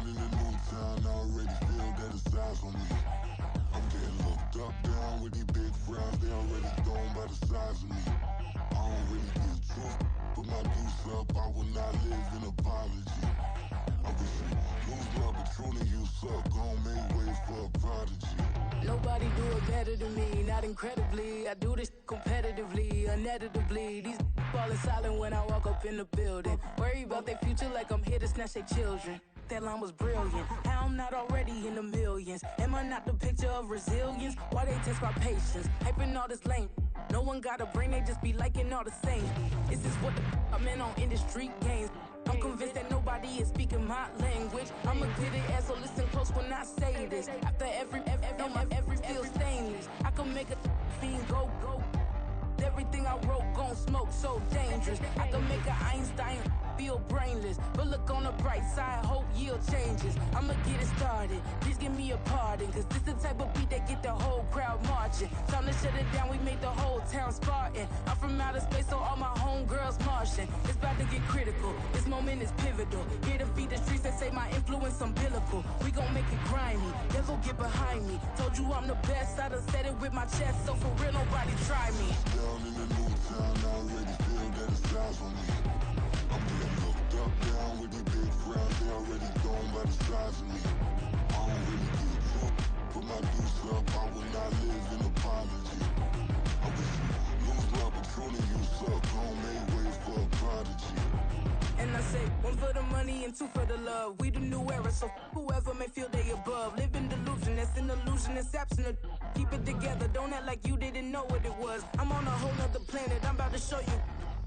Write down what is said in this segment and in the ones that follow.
Touchdown in the new town, I already feel that it's eyes on me. I'm getting looked up, down with these big frowns, they already gone by the size of me. I don't really get truth, put my deuce up, I will not live in apology. I wish you lose love, but truly you suck, gon' make way for a prodigy. Nobody do it better than me, not incredibly. I do this competitively, uneditably. These falling silent when I walk up in the building. Worry about their future like I'm here to snatch their children. That line was brilliant. How I'm not already in the millions? Am I not the picture of resilience? Why they test my patience? Hyping all this lame. No one got a brain, they just be liking all the same. This is what the I'm in on industry games. I'm convinced that nobody is speaking my language. I'm a good ass, so listen close when I say this. After every feel stainless. I can make a fiend go. Everything I wrote gon' smoke, so dangerous. I can make an Einstein feel brainless. But look on the bright side, hope yield changes. I'ma get it started, please give me a pardon. Cause this the type of beat that get the whole crowd marching. Time to shut it down, we made the whole town Spartan. I'm from outer space, so all my homegirls Martian. It's about to get critical, this moment is pivotal. Here to feed the streets that say my influence umbilical. We gon' make it grimy, never get behind me. Told you I'm the best, I done said it with my chest. So for real, nobody try me. Down in the new town, I already feel that it's eyes on me. I'm getting looked up, down with these big frowns, they already gone by the size of me. I don't really get truth, put my deuce up, I will not live in apology. I wish you lose love, but truly you suck, gon' make way for a prodigy. And I say, one for the money and two for the love. We the new era, so whoever may feel they above. Live in delusion, that's an illusion, it's absent. Keep it together, don't act like you didn't know what it was. I'm on a whole nother planet, I'm about to show you.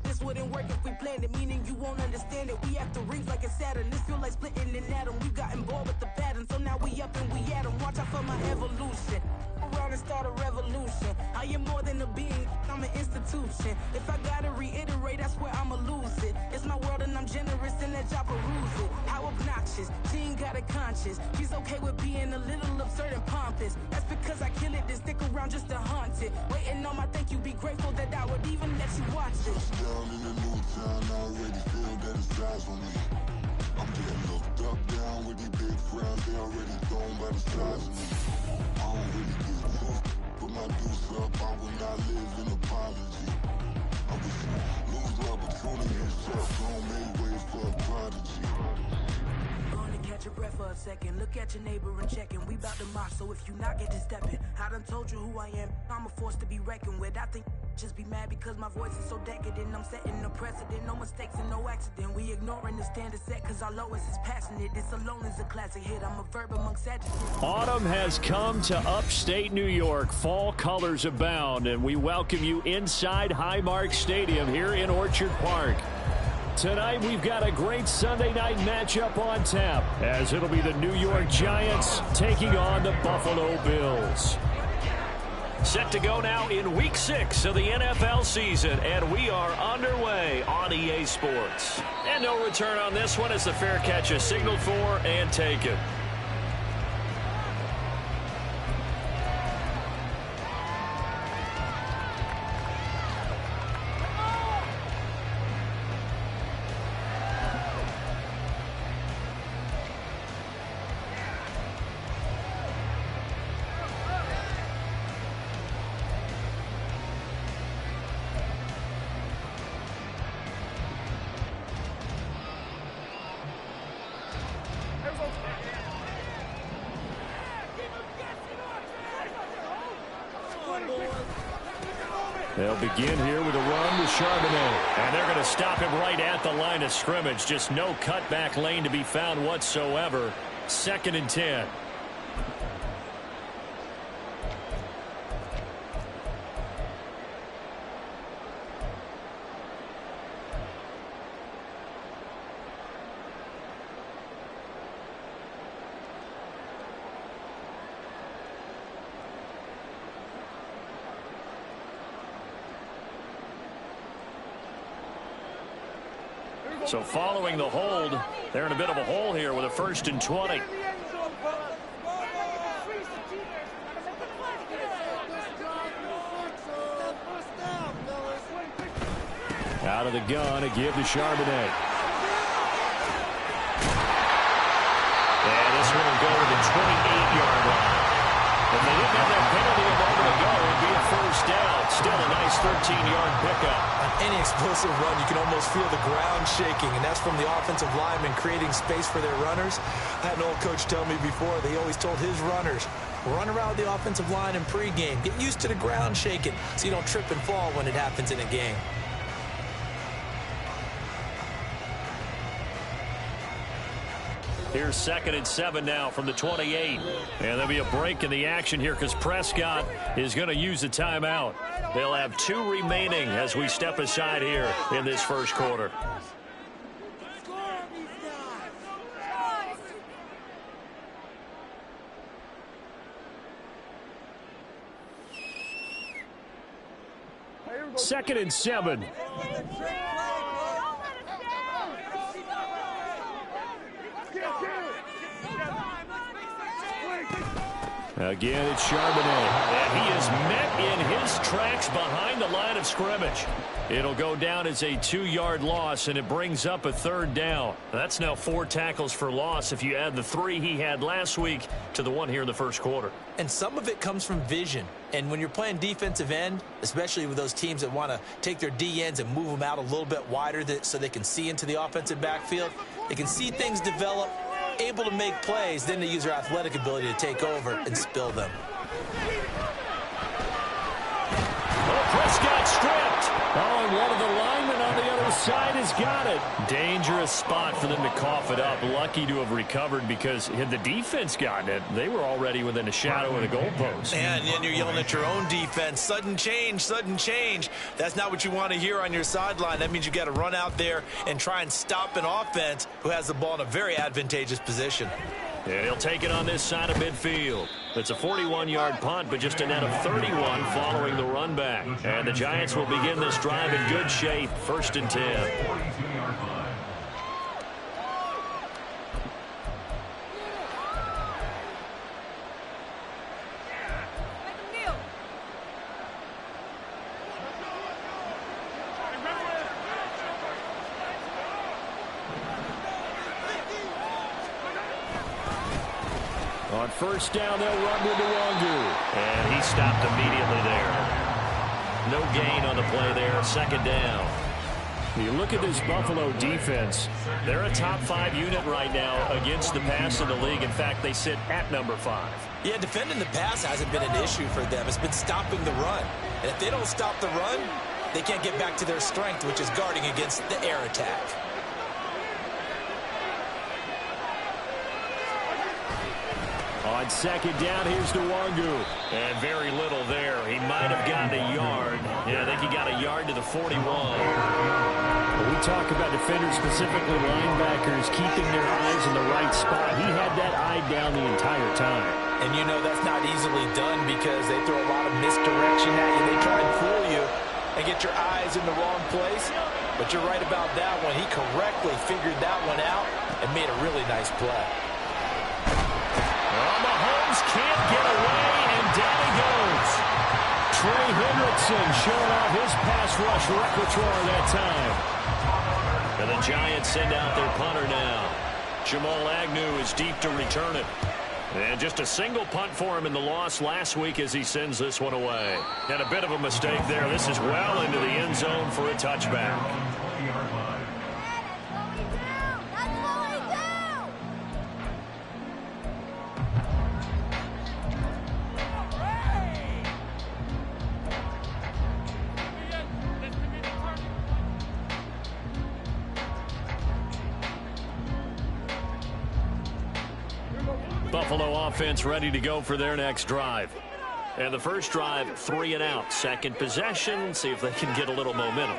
This wouldn't work if we planned it, meaning you won't understand it. We after rings like a Saturn, this feel like splitting an atom. You got involved with the pattern, so now we up and we at 'em. Watch out for my evolution. Around and start a revolution. I am more than a being, I'm an institution. If I gotta reiterate, that's where I'ma lose it. It's my world and I'm generous and let y'all peruse it. How obnoxious, she ain't got a conscience. She's okay with being a little absurd and pompous. That's because I kill it, then stick around just to haunt it. Waiting on my thank you, be grateful that I would even let you watch it. Down in the new town, I already feel that it's eyes on me. I'm getting looked up, down with these big frowns, they already gone by the size of me. I don't really get truth, put my deuce up, I will not live in apology. I wish you lose love, but truly you suck, gon' make way for a prodigy. Gonna catch your breath for a second. Look at your neighbor and checking. We bout to mock, so if you not get to stepping. I done told you who I am. I'm a force to be reckoned with. I think just be mad because my voice is so decadent. I'm setting a precedent. No mistakes and no accident. We ignoring the standard set cause our lowest is passionate. This alone is a classic hit. I'm a verb amongst adjectives. Autumn has come to upstate New York. Fall colors abound, and we welcome you inside Highmark Stadium here in Orchard Park. Tonight, we've got a great Sunday night matchup on tap, as it'll be the New York Giants taking on the Buffalo Bills. Set to go now in Week 6 of the NFL season, and we are underway on EA Sports. And no return on this one as the fair catch is signaled for and taken. They'll begin here with a run with Charbonnet. And they're going to stop him right at the line of scrimmage. Just no cutback lane to be found whatsoever. 2nd and 10. So following the hold, they're in a bit of a hole here with a 1st and 20. Out of the gun, a give to Charbonnet. 28-yard line. If they didn't have that penalty a moment ago, it would be a first down. Still a nice 13-yard pickup. On any explosive run, you can almost feel the ground shaking, and that's from the offensive linemen creating space for their runners. I had an old coach tell me before, they always told his runners, run around the offensive line in pregame. Get used to the ground shaking so you don't trip and fall when it happens in a game. Here's 2nd and 7 now from the 28. And there'll be a break in the action here because Prescott is going to use a timeout. They'll have 2 remaining as we step aside here in this first quarter. Second and 7. Again, it's Charbonnet. And he is met in his tracks behind the line of scrimmage. It'll go down as a 2-yard loss, and it brings up a 3rd down. That's now 4 tackles for loss if you add the 3 he had last week to the 1 here in the first quarter. And some of it comes from vision. And when you're playing defensive end, especially with those teams that want to take their D-ends and move them out a little bit wider so they can see into the offensive backfield, they can see things develop, able to make plays, then they use their athletic ability to take over and spill them. Prescott stripped. Oh, and one of the linemen on the other side has got it. Dangerous spot for them to cough it up. Lucky to have recovered because had the defense gotten it, they were already within a shadow of the goalpost. And you're yelling at your own defense. Sudden change, sudden change. That's not what you want to hear on your sideline. That means you got to run out there and try and stop an offense who has the ball in a very advantageous position. And he'll take it on this side of midfield. It's a 41-yard punt, but just a net of 31 following the run back. And the Giants will begin this drive in good shape, 1st and 10. On 1st down, they'll run with Nwangu. And he stopped immediately there. No gain on the play there. 2nd down. You look at this Buffalo defense. They're a top 5 unit right now against the pass in the league. In fact, they sit at number 5. Yeah, defending the pass hasn't been an issue for them. It's been stopping the run. And if they don't stop the run, they can't get back to their strength, which is guarding against the air attack. On 2nd down, here's Nwangu. And very little there. He might have gotten a yard. Yeah, I think he got a yard to the 41. When we talk about defenders, specifically linebackers, keeping their eyes in the right spot, he had that eye down the entire time. And you know that's not easily done because they throw a lot of misdirection at you. They try and fool you and get your eyes in the wrong place. But you're right about that one. He correctly figured that one out and made a really nice play. Mahomes can't get away, and down he goes. Trey Hendrickson showing off his pass rush repertoire that time. And the Giants send out their punter now. Jamal Agnew is deep to return it. And just a single punt for him in the loss last week as he sends this one away. And a bit of a mistake there. This is well into the end zone for a touchback. Buffalo offense ready to go for their next drive. And the first drive, 3 and out. Second possession, see if they can get a little momentum.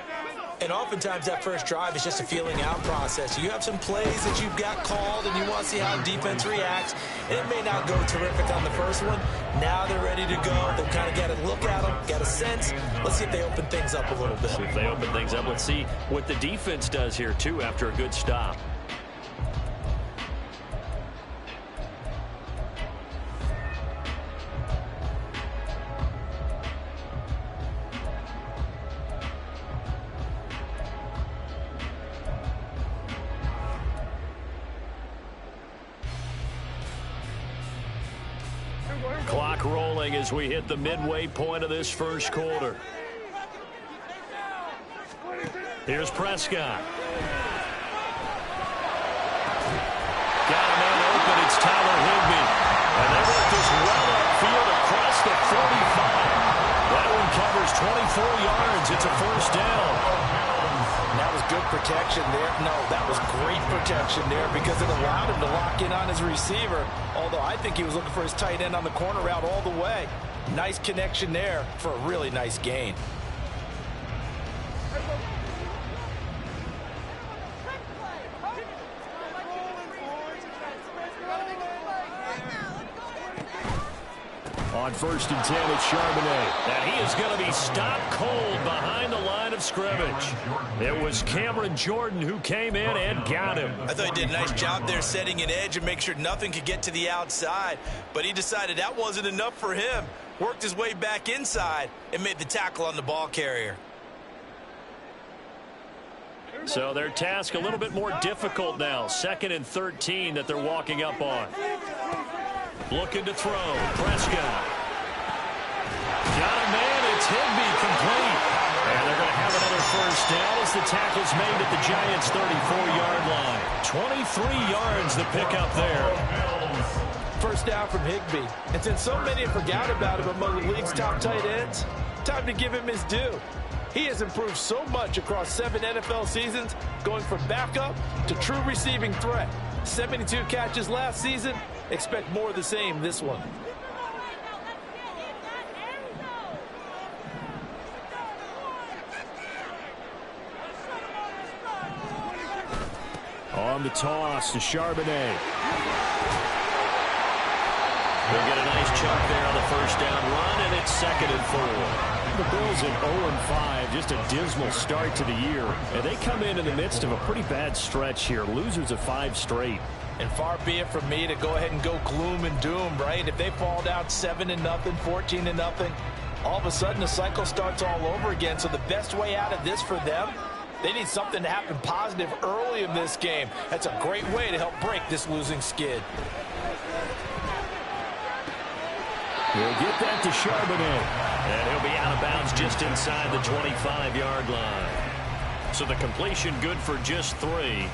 And oftentimes that first drive is just a feeling out process. You have some plays that you've got called and you want to see how defense reacts. And it may not go terrific on the first one. Now they're ready to go. They've kind of got to look at them, got a sense. Let's see if they open things up a little bit. See if they open things up. Let's see what the defense does here, too, after a good stop. clock rolling as we hit the midway point of this first quarter. Here's Prescott. Got a man open. It's Tyler Higbee. And they work this well upfield across the 45. That one covers 24 yards. It's a first down. That was good protection there. No, that was great protection there because it allowed him to lock in on his receiver. Although I think he was looking for his tight end on the corner route all the way. Nice connection there for a really nice gain. On 1st and 10, it's Charbonnet. And he is going to be stopped cold behind the line of scrimmage. It was Cameron Jordan who came in and got him. I thought he did a nice job there setting an edge and make sure nothing could get to the outside. But he decided that wasn't enough for him. Worked his way back inside and made the tackle on the ball carrier. So their task a little bit more difficult now. 2nd and 13 that they're walking up on. Looking to throw. Prescott. Got a man. It's Higbee complete. And they're going to have another first down as the tackle's made at the Giants' 34-yard line. 23 yards the pickup there. First down from Higbee. And since so many have forgot about him among the league's top tight ends, time to give him his due. He has improved so much across 7 NFL seasons, going from backup to true receiving threat. 72 catches last season. Expect more of the same this one. On the toss to Charbonnet. They'll get a nice chunk there on the first down run, and it's 2nd and 4. The Bills at 0-5, just a dismal start to the year. And they come in the midst of a pretty bad stretch here. Losers of 5 straight. And far be it from me to go ahead and go gloom and doom, right? If they fall down 7-0, 14-0, all of a sudden the cycle starts all over again. So the best way out of this for them, they need something to happen positive early in this game. That's a great way to help break this losing skid. We'll get that to Charbonnet. And he'll be out of bounds just inside the 25-yard line. So the completion good for just 3.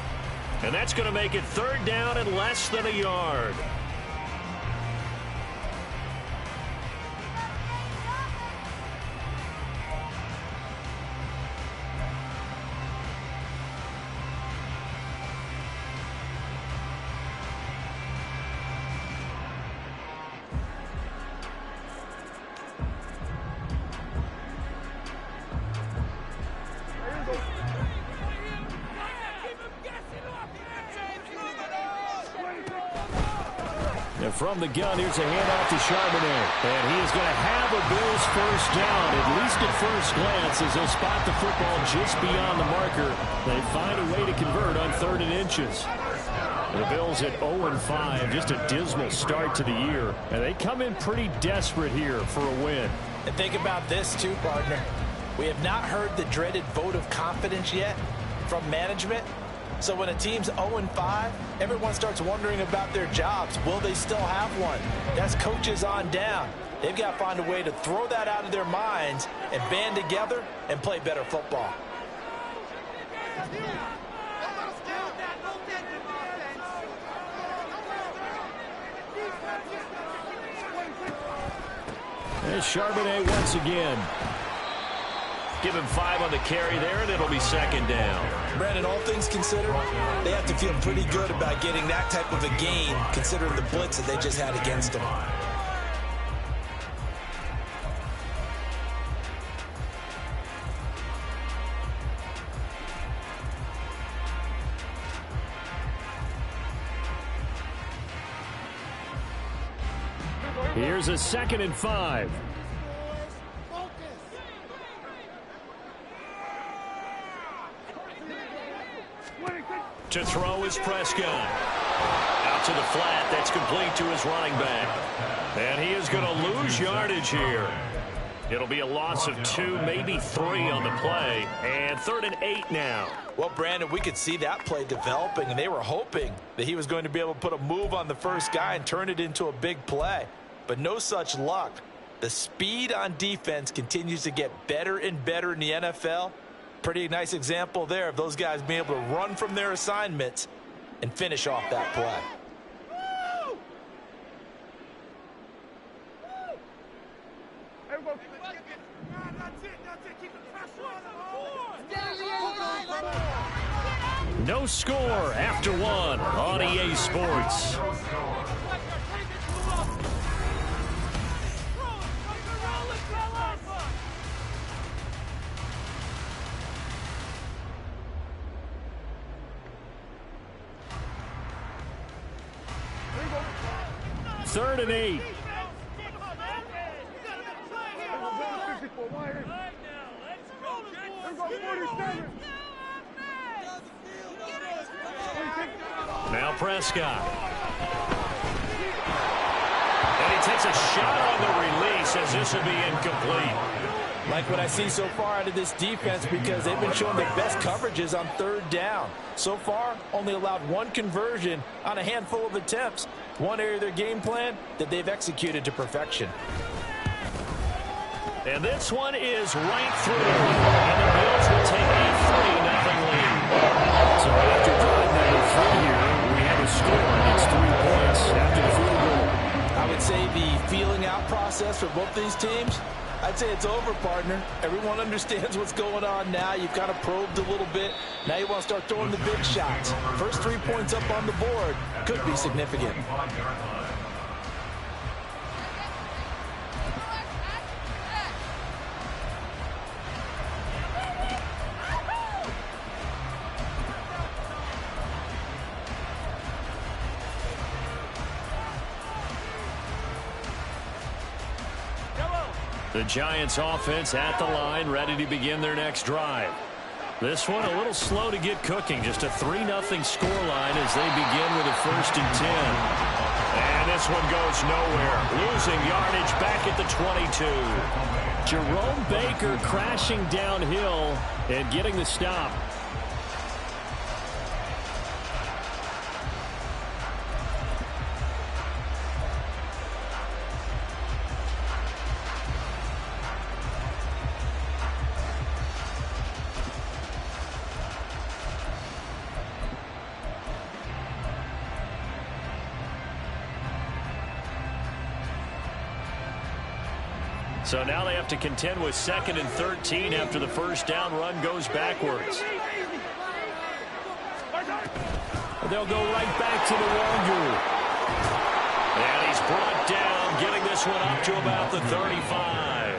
And that's going to make it 3rd down and less than a yard. And from the gun, here's a handoff to Charbonnet. And he is going to have a Bills first down, at least at first glance, as they'll spot the football just beyond the marker. They find a way to convert on 3rd and inches. The Bills at 0-5, just a dismal start to the year. And they come in pretty desperate here for a win. And think about this too, partner. We have not heard the dreaded vote of confidence yet from management. So when a team's 0-5, everyone starts wondering about their jobs. Will they still have one? That's coaches on down. They've got to find a way to throw that out of their minds and band together and play better football. There's Charbonnet once again. Give him 5 on the carry there, and it'll be 2nd down. Brandon, all things considered, they have to feel pretty good about getting that type of a gain, considering the blitz that they just had against them. Here's a 2nd and 5. To throw is Prescott. Out to the flat. That's complete to his running back. And he is going to lose yardage here. It'll be a loss of 2, maybe 3 on the play. And 3rd and 8 now. Well, Brandon, we could see that play developing, and they were hoping that he was going to be able to put a move on the first guy and turn it into a big play. but no such luck. The speed on defense continues to get better and better in the NFL. Pretty nice example there of those guys being able to run from their assignments and finish off that play. No score after one on EA Sports. Third and 8. Now Prescott. And he takes a shot on the release as this will be incomplete. Like what I see so far out of this defense, because they've been showing the best coverages on third down. So far, only allowed one conversion on a handful of attempts. One area of their game plan that they've executed to perfection. And this one is right through. And the Bills will take a 3-0 lead. So after drive number 3 here, we have a score, and it's 3 points after the field goal. I would say the feeling out process for both these teams, I'd say it's over, partner. Everyone understands what's going on now. You've kind of probed a little bit. Now you want to start throwing the big shots. First 3 points up on the board could be significant. The Giants offense at the line, ready to begin their next drive. This one a little slow to get cooking. Just a 3-0 scoreline as they begin with a 1st and 10. And this one goes nowhere. Losing yardage back at the 22. Jerome Baker crashing downhill and getting the stop. So now they have to contend with 2nd and 13 after the first down run goes backwards. They'll go right back to the Nwangwu. And he's brought down, getting this one up to about the 35.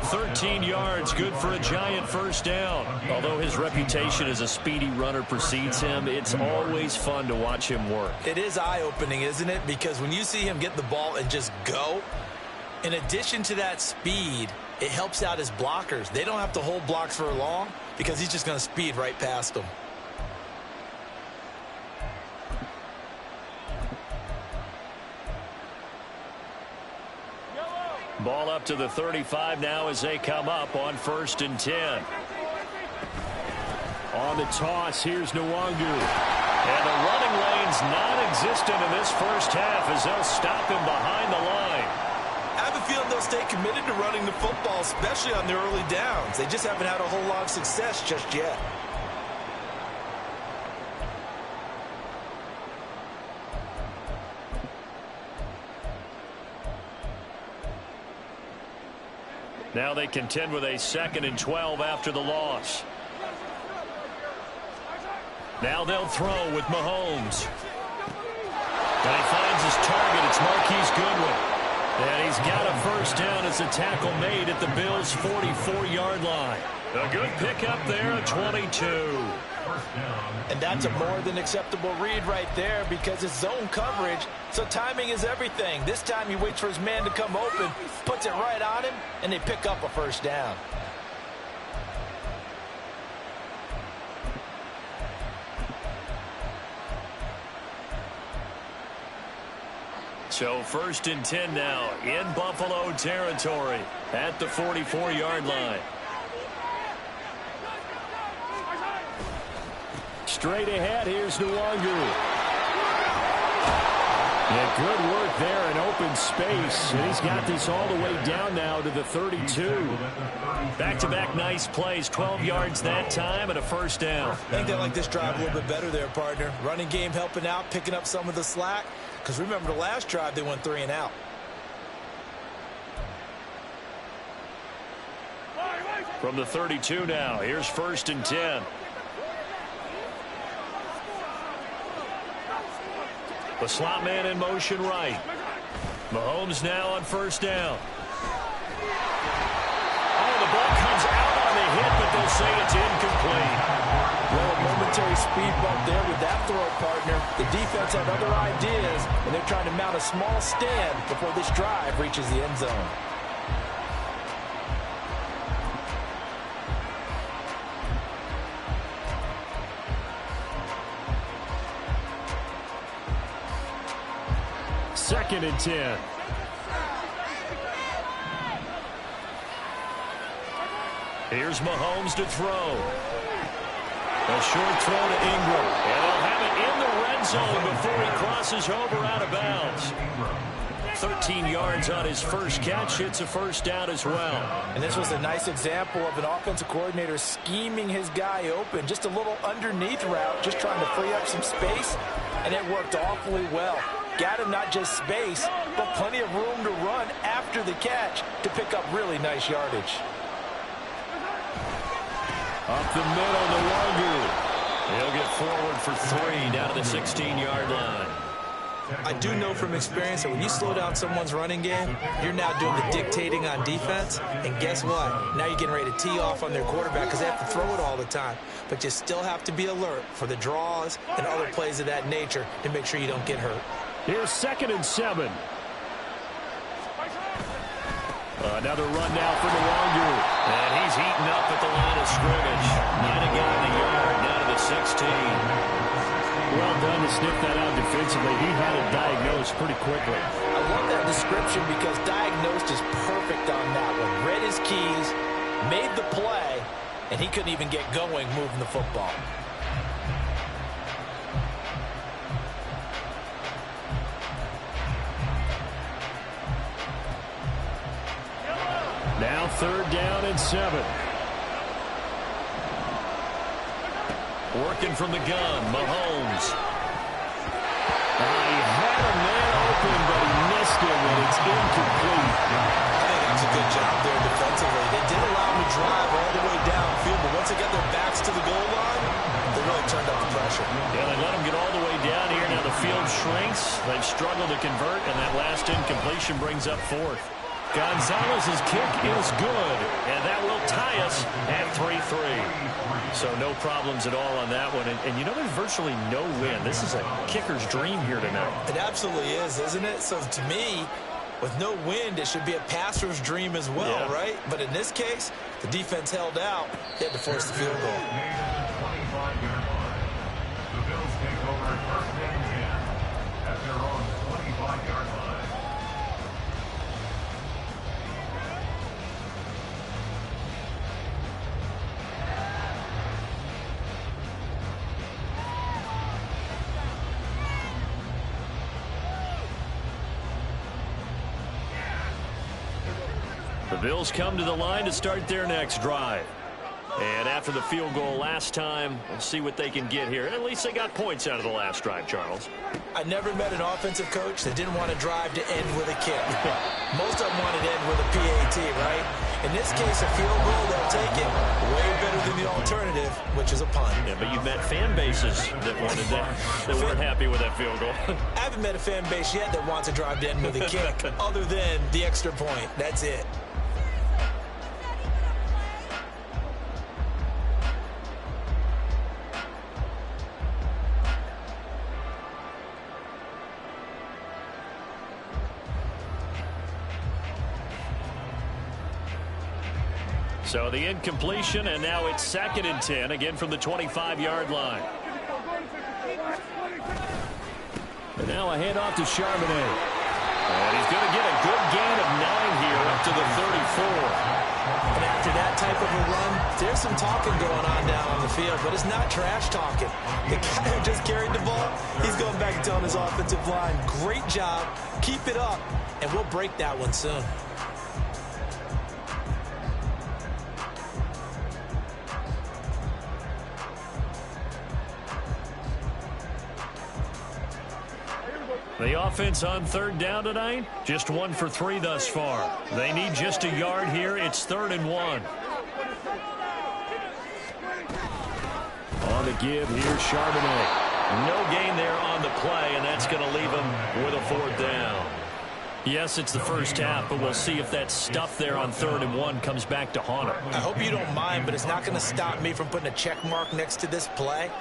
13 yards, good for a Giant first down. Although his reputation as a speedy runner precedes him, it's always fun to watch him work. It is eye-opening, isn't it? Because when you see him get the ball and just go, in addition to that speed, it helps out his blockers. They don't have to hold blocks for long because he's just going to speed right past them. Ball up to the 35 now as they come up on 1st and 10. On the toss, here's Nwangwu. And the running lane's non-existent in this first half as they'll stop him behind the line. I have a feeling they'll stay committed to running the football, especially on their early downs. They just haven't had a whole lot of success just yet. Now they contend with a 2nd and 12 after the loss. Now they'll throw with Mahomes. And he finds his target. It's Marquise Goodwin. And he's got a first down as a tackle made at the Bills' 44-yard line. A good pickup there at 22. And that's a more than acceptable read right there because it's zone coverage, so timing is everything. This time he waits for his man to come open, puts it right on him, and they pick up a first down. So 1st and 10 now in Buffalo territory at the 44-yard line. Straight ahead, here's Nwangwu. Yeah, good work there in open space. And he's got this all the way down now to the 32. Back-to-back nice plays, 12 yards that time and a first down. I think they like this drive a little bit better there, partner. Running game helping out, picking up some of the slack. Because remember the last drive, they went 3 and out. From the 32 now, here's 1st and 10. The slot man in motion right. Mahomes now on 1st down. Oh, the ball comes out on the hit, but they'll say it's incomplete. Well, a momentary speed bump there with that throw, partner. The defense had other ideas, and they're trying to mount a small stand before this drive reaches the end zone. Second and 10. Here's Mahomes to throw. A short throw to Ingram. And they'll have it in the red zone before he crosses over out of bounds. 13 yards on his first catch. Hits a first down as well. And this was a nice example of an offensive coordinator scheming his guy open. Just a little underneath route, just trying to free up some space. And it worked awfully well. Got him not just space, but plenty of room to run after the catch to pick up really nice yardage. Up the middle to Longu. He'll get forward for 3 down to the 16-yard line. I do know from experience that when you slow down someone's running game, you're now doing the dictating on defense. And guess what? Now you're getting ready to tee off on their quarterback because they have to throw it all the time. But you still have to be alert for the draws and other plays of that nature to make sure you don't get hurt. Here's 2nd and 7. Another run now for Longu. And he's heating up at the line of scrimmage. Not a guy in the yard, down to the 16. Well done to sniff that out defensively. He had it diagnosed pretty quickly. I love that description because diagnosed is perfect on that one. Read his keys, made the play, and he couldn't even get going moving the football. Now 3rd down and 7. Working from the gun, Mahomes. He had a man open, but he missed him, and it's incomplete. I think that's a good job there defensively. They did allow him to drive all the way downfield, but once they got their backs to the goal line, they really turned up the pressure. Yeah, they let him get all the way down here. Now the field shrinks. They've struggled to convert, and that last incompletion brings up 4th. Gonzalez's kick is good, and that will tie us at 3-3. So no problems at all on that one. And you know, there's virtually no wind. This is a kicker's dream here tonight. It absolutely is, isn't it? So to me, with no wind, it should be a passer's dream as well, right? But in this case, the defense held out. They had to force the field goal. The Bills take over 1st and 10 at their own 25-yard line. The Bills come to the line to start their next drive. And after the field goal last time, we'll see what they can get here. And at least they got points out of the last drive, Charles. I never met an offensive coach that didn't want to drive to end with a kick. Most of them wanted to end with a PAT, right? In this case, a field goal, they'll take it. Way better than the alternative, which is a punt. Yeah, but you've met fan bases that wanted that, that weren't happy with that field goal. I haven't met a fan base yet that wants to drive to end with a kick, other than the extra point. That's it. So the incompletion, and now it's 2nd and 10, again from the 25-yard line. And now a handoff to Charbonnet. And he's going to get a good gain of 9 here up to the 34. And after that type type of a run, there's some talking going on down on the field, but it's not trash talking. The guy who just carried the ball, he's going back and telling his offensive line, great job, keep it up, and we'll break that one soon. The offense on third down tonight, just 1 for 3 thus far. They need just a yard here. It's 3rd and 1. On the give, here's Charbonnet. No gain there on the play, and that's going to leave him with a 4th down. Yes, it's the first half, but we'll see if that stuff there on 3rd and 1 comes back to haunt him. I hope you don't mind, but it's not going to stop me from putting a check mark next to this play.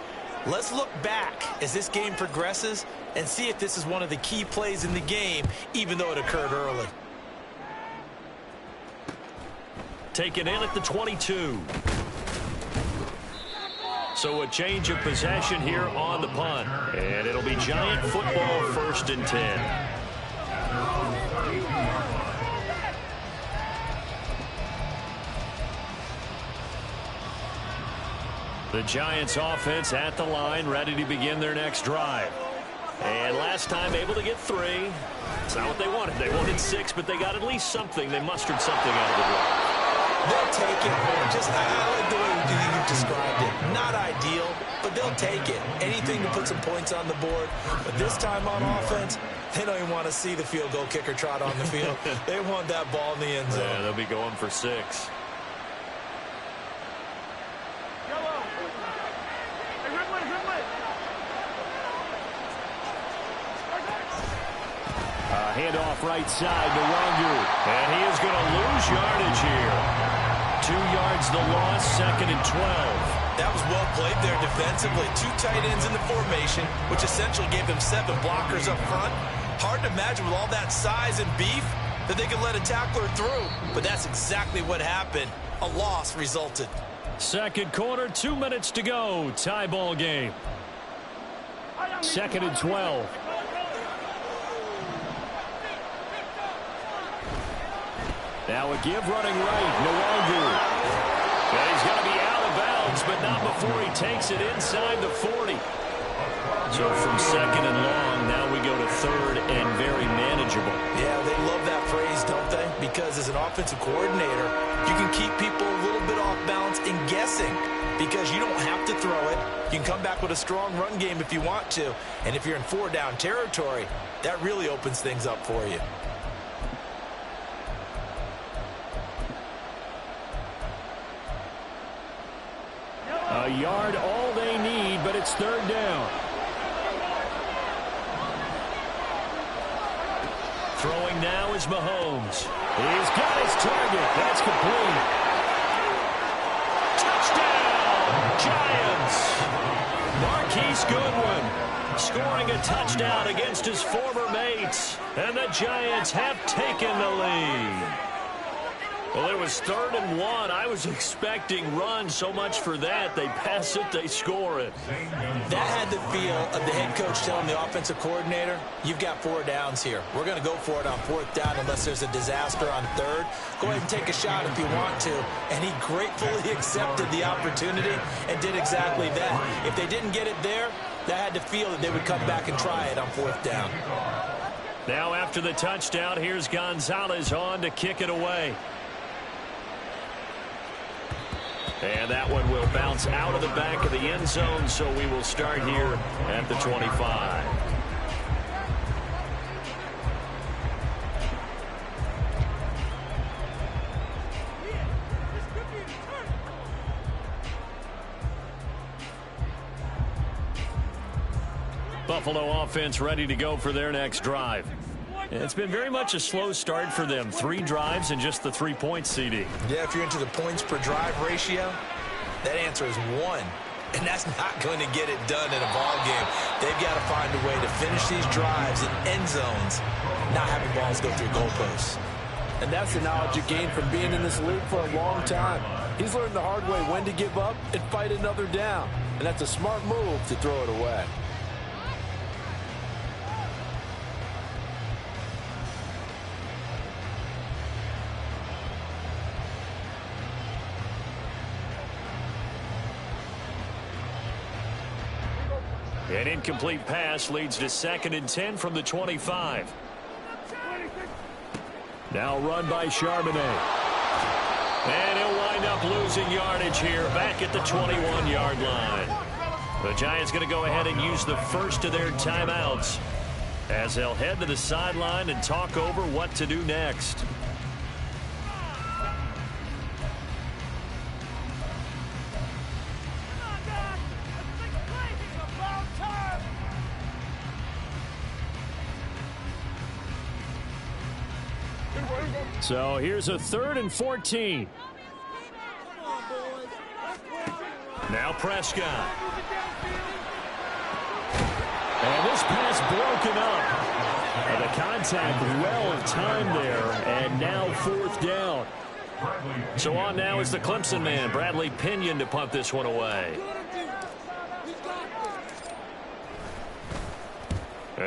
Let's look back as this game progresses and see if this is one of the key plays in the game, even though it occurred early. Taken in at the 22. So a change of possession here on the punt. And it'll be Giant football, 1st and 10. The Giants offense at the line, ready to begin their next drive. And last time able to get 3. It's not what they wanted. They wanted 6, but they got at least something. They mustered something out of the drive. They'll take it. I like the way you described it. Not ideal, but they'll take it. Anything to put some points on the board. But this time on offense, they don't even want to see the field goal kicker trot on the field. They want that ball in the end zone. Yeah, they'll be going for 6. Handoff right side to Wangu. And he is going to lose yardage here. 2 yards the loss, 2nd and 12. That was well played there defensively. 2 tight ends in the formation, which essentially gave them 7 blockers up front. Hard to imagine with all that size and beef that they could let a tackler through. But that's exactly what happened. A loss resulted. Second quarter, 2 minutes to go. Tie ball game. 2nd and 12. Now a give running right. Nwangu. And he's going to be out of bounds, but not before he takes it inside the 40. So from 2nd and long, now we go to 3rd and very manageable. Yeah, they love that phrase, don't they? Because as an offensive coordinator, you can keep people a little bit off balance and guessing because you don't have to throw it. You can come back with a strong run game if you want to. And if you're in 4-down territory, that really opens things up for you. A yard, all they need, but it's 3rd down. Throwing now is Mahomes. He's got his target. That's complete. Touchdown, Giants. Marquise Goodwin scoring a touchdown against his former mates. And the Giants have taken the lead. Well, it was 3rd and 1. I was expecting run, so much for that. They pass it, they score it. That had the feel of the head coach telling the offensive coordinator, you've got 4 downs here. We're going to go for it on 4th down unless there's a disaster on 3rd. Go ahead and take a shot if you want to. And he gratefully accepted the opportunity and did exactly that. If they didn't get it there, that had to feel that they would come back and try it on 4th down. Now after the touchdown, here's Gonzalez on to kick it away. And that one will bounce out of the back of the end zone, so we will start here at the 25. Buffalo offense ready to go for their next drive. It's been very much a slow start for them. 3 drives and just the 3 points, CD. Yeah, if you're into the points per drive ratio, that answer is 1. And that's not going to get it done in a ball game. They've got to find a way to finish these drives in end zones, not having balls go through goalposts. And that's the knowledge you gain from being in this league for a long time. He's learned the hard way when to give up and fight another down. And that's a smart move to throw it away. An incomplete pass leads to 2nd and 10 from the 25. Now run by Charbonnet. And he'll wind up losing yardage here back at the 21-yard line. The Giants going to go ahead and use the first of their timeouts as they'll head to the sideline and talk over what to do next. So here's a 3rd and 14. Now Prescott. And this pass broken up. And the contact well timed there. And now 4th down. So on now is the Clemson man, Bradley Pinion, to punt this one away.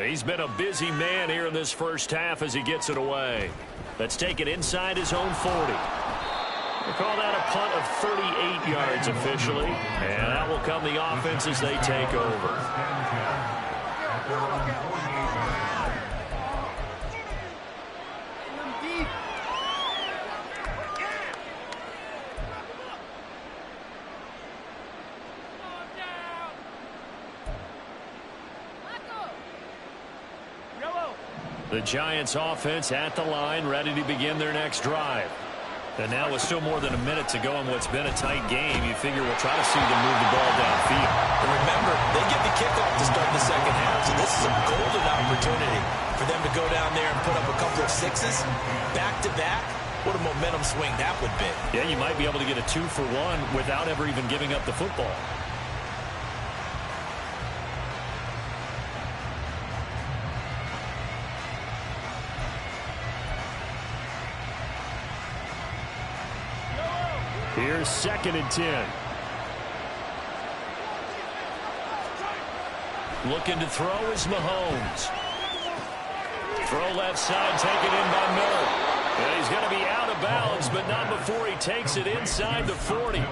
He's been a busy man here in this first half as he gets it away. That's taken inside his own 40. We'll call that a punt of 38 yards officially. And that will come the offense as they take over. The Giants offense at the line, ready to begin their next drive. And now with still more than a minute to go in what's been a tight game, you figure we'll try to see them move the ball downfield. And remember, they get the kickoff to start the second half, so this is a golden opportunity for them to go down there and put up a couple of sixes back-to-back. What a momentum swing that would be. Yeah, you might be able to get a 2-for-1 without ever even giving up the football. Here's 2nd and 10. Looking to throw is Mahomes. Throw left side, taken in by Miller. And he's going to be out of bounds, but not before he takes it inside the 40.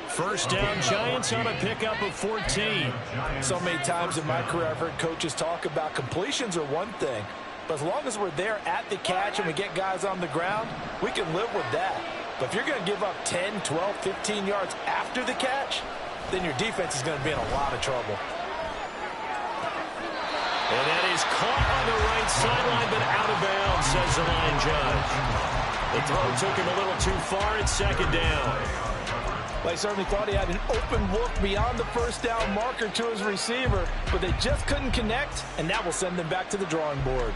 First down, Giants on a pickup of 14. So many times in my career I've heard coaches talk about completions are one thing, but as long as we're there at the catch and we get guys on the ground, we can live with that. But if you're going to give up 10, 12, 15 yards after the catch, then your defense is going to be in a lot of trouble. And that is caught on the right sideline, but out of bounds, says the line judge. The throw took him a little too far. It's 2nd down. Well, he certainly thought he had an open look beyond the first down marker to his receiver, but they just couldn't connect, and that will send them back to the drawing board.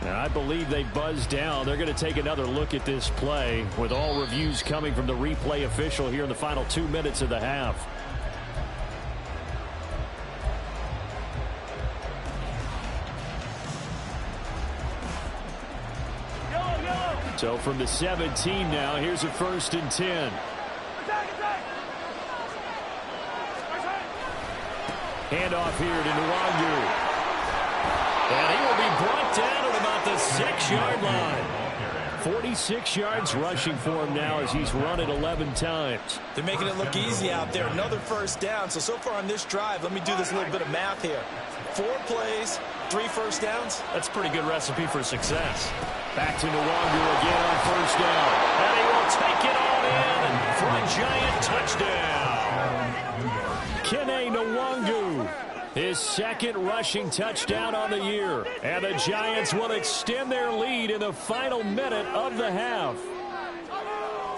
I believe they buzzed down. They're going to take another look at this play with all reviews coming from the replay official here in the final 2 minutes of the half. So from the 17 now, here's a 1st and 10. Handoff here to Nwangu. And he will be brought down at about the 6-yard line. 46 yards rushing for him now as he's run it 11 times. They're making it look easy out there. Another first down. So far on this drive, let me do this little bit of math here. 4 plays, 3 first downs. That's a pretty good recipe for success. Back to Nwangu again on 1st down. And he will take it on in for a Giant touchdown. Kene Nwangu. His 2nd rushing touchdown on the year. And the Giants will extend their lead in the final minute of the half.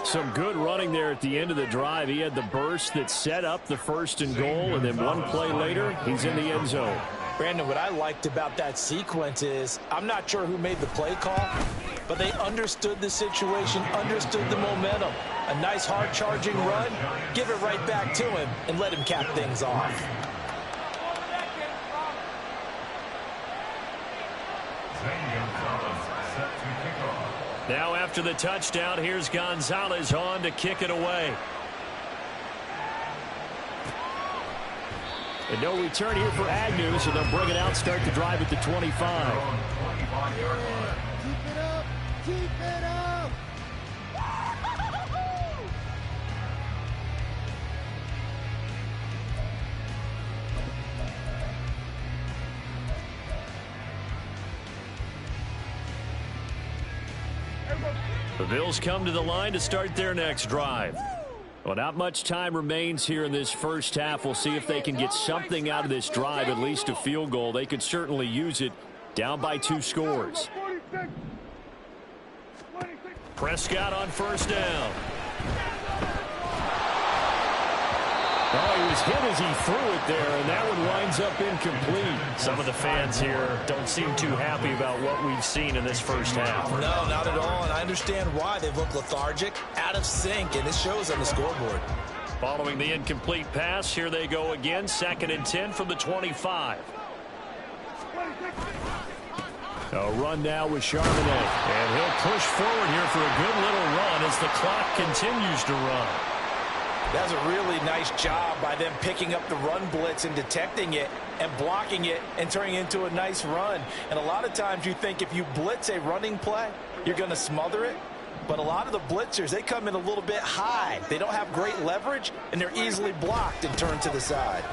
Some good running there at the end of the drive. He had the burst that set up the 1st and goal, and then 1 play later, he's in the end zone. Brandon, what I liked about that sequence is I'm not sure who made the play call, but they understood the situation, understood the momentum. A nice hard-charging run, give it right back to him, and let him cap things off. Now after the touchdown, here's Gonzalez on to kick it away. And no return here for Agnew, so they'll bring it out, start the drive at the 25. Keep it up! Keep it up! The Bills come to the line to start their next drive. Well, not much time remains here in this first half. We'll see if they can get something out of this drive, at least a field goal. They could certainly use it, down by 2 scores. Prescott on first down. Oh, he was hit as he threw it there, and that one winds up incomplete. Some of the fans here don't seem too happy about what we've seen in this first half. No, not at all, and I understand why. They look lethargic, out of sync, and it shows on the scoreboard. Following the incomplete pass, here they go again, 2nd and 10 from the 25. A run now with Charbonnet, and he'll push forward here for a good little run as the clock continues to run. That's a really nice job by them picking up the run blitz and detecting it and blocking it and turning it into a nice run. And a lot of times you think if you blitz a running play, you're going to smother it. But a lot of the blitzers, they come in a little bit high. They don't have great leverage, and they're easily blocked and turned to the side.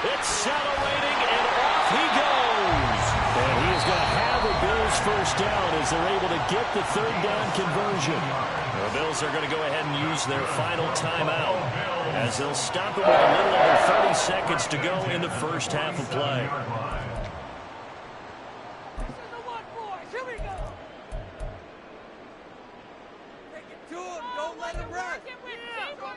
It's accelerating, and off he goes. And he is going to have the Bills first down as they're able to get the 3rd down conversion. The Bills are going to go ahead and use their final timeout as they'll stop it with a little over 30 seconds to go in the first half of play. Here we go! Take it to him. Don't let him run. Here we go.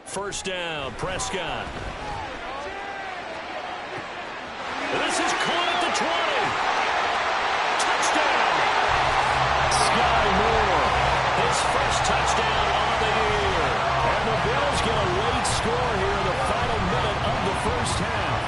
First down, Prescott. This is caught at the 20. Touchdown! Sky Moore, his first touchdown on the year. And the Bills get a late score here in the final minute of the first half.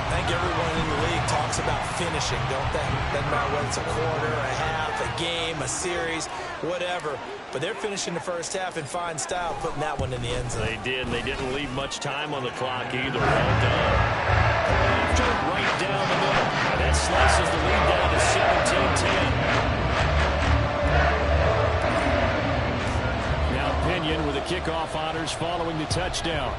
I think everyone in the league talks about finishing, don't they? Doesn't matter whether it's a quarter, a half, a game, a series, whatever. But they're finishing the first half in fine style, putting that one in the end zone. They did, and they didn't leave much time on the clock either. Well done. After right down the middle. And that slices the lead down to 17-10. Now Pinion with the kickoff honors following the touchdown.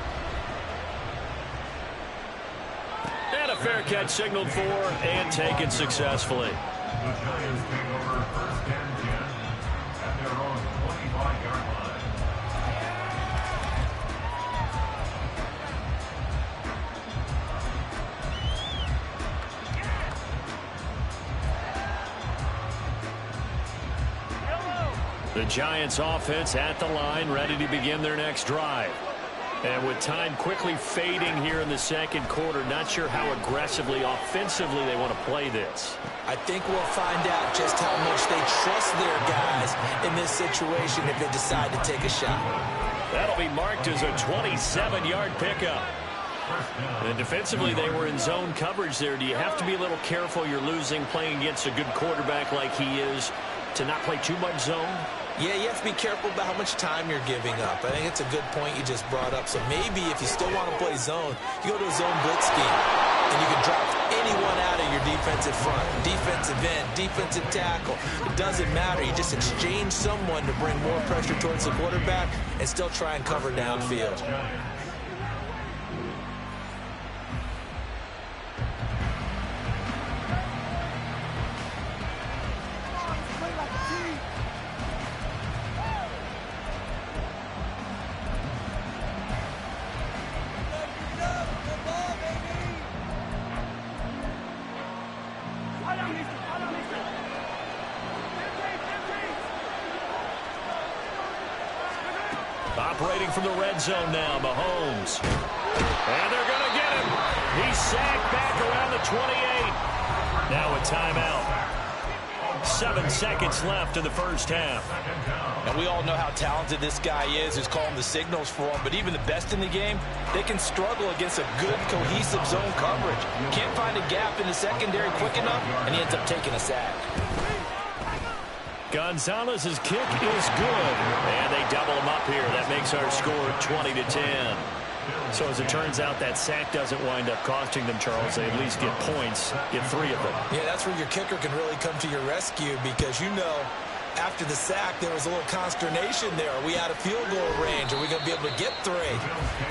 And a fair catch signaled for and taken successfully. The Giants take over 1st and 10 at their own 25-yard line. The Giants offense at the line, ready to begin their next drive. And with time quickly fading here in the second quarter, not sure how aggressively, offensively they want to play this. I think we'll find out just how much they trust their guys in this situation if they decide to take a shot. That'll be marked as a 27-yard pickup. And defensively, they were in zone coverage there. Do you have to be a little careful you're losing playing against a good quarterback like he is to not play too much zone? Yeah, you have to be careful about how much time you're giving up. I think it's a good point you just brought up. So maybe if you still want to play zone, you go to a zone blitz scheme. And you can drop anyone out of your defensive front, defensive end, defensive tackle. It doesn't matter. You just exchange someone to bring more pressure towards the quarterback and still try and cover downfield. Operating from the red zone now, Mahomes. And they're going to get him. He's sacked back around the 28. Now a timeout. 7 seconds left in the first half. And we all know how talented this guy is who's calling the signals for him, but even the best in the game, they can struggle against a good, cohesive zone coverage. Can't find a gap in the secondary quick enough, and he ends up taking a sack. Gonzalez's kick is good, and they double him up here. That makes our score 20-10. So as it turns out, that sack doesn't wind up costing them, Charles. They at least get points, get 3 of them. Yeah, that's where your kicker can really come to your rescue, because you know after the sack there was a little consternation there. Are we out of field goal range? Are we going to be able to get 3?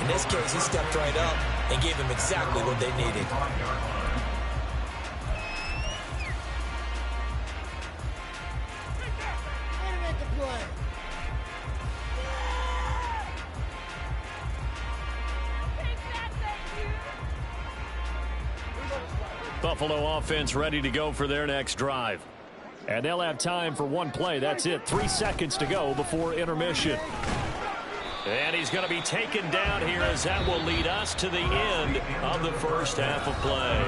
In this case, he stepped right up and gave them exactly what they needed. Buffalo offense ready to go for their next drive. And they'll have time for 1 play. That's it. 3 seconds to go before intermission. And he's going to be taken down here, as that will lead us to the end of the first half of play.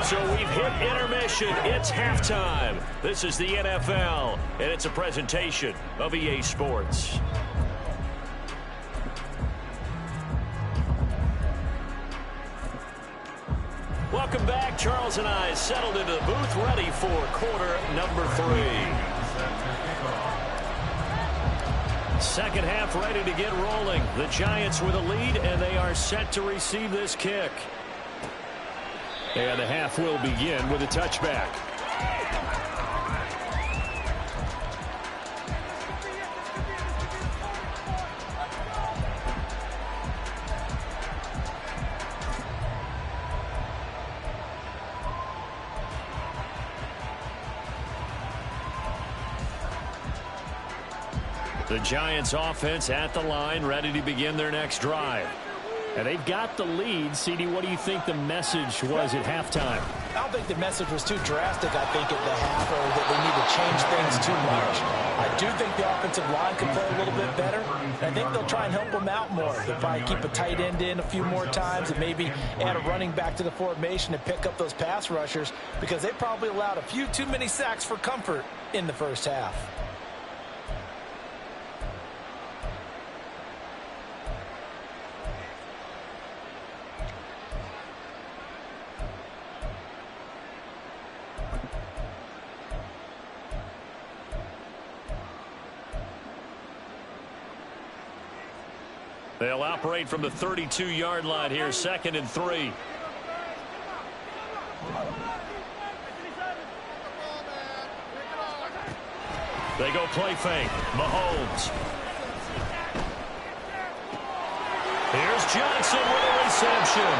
So we've hit intermission. It's halftime. This is the NFL, and it's a presentation of EA Sports. Welcome back. Charles and I settled into the booth, ready for quarter number 3. Second half ready to get rolling. The Giants with a lead, and they are set to receive this kick. And the half will begin with a touchback. The Giants offense at the line, ready to begin their next drive. And they've got the lead. CD, what do you think the message was at halftime? I don't think the message was too drastic, I think, at the half, or that they need to change things too much. I do think the offensive line can play a little bit better. I think they'll try and help them out more. They'll probably keep a tight end in a few more times and maybe add a running back to the formation and pick up those pass rushers, because they probably allowed a few too many sacks for comfort in the first half. They'll operate from the 32-yard line here, 2nd and 3. They go play fake. Mahomes. Here's Johnson with a reception.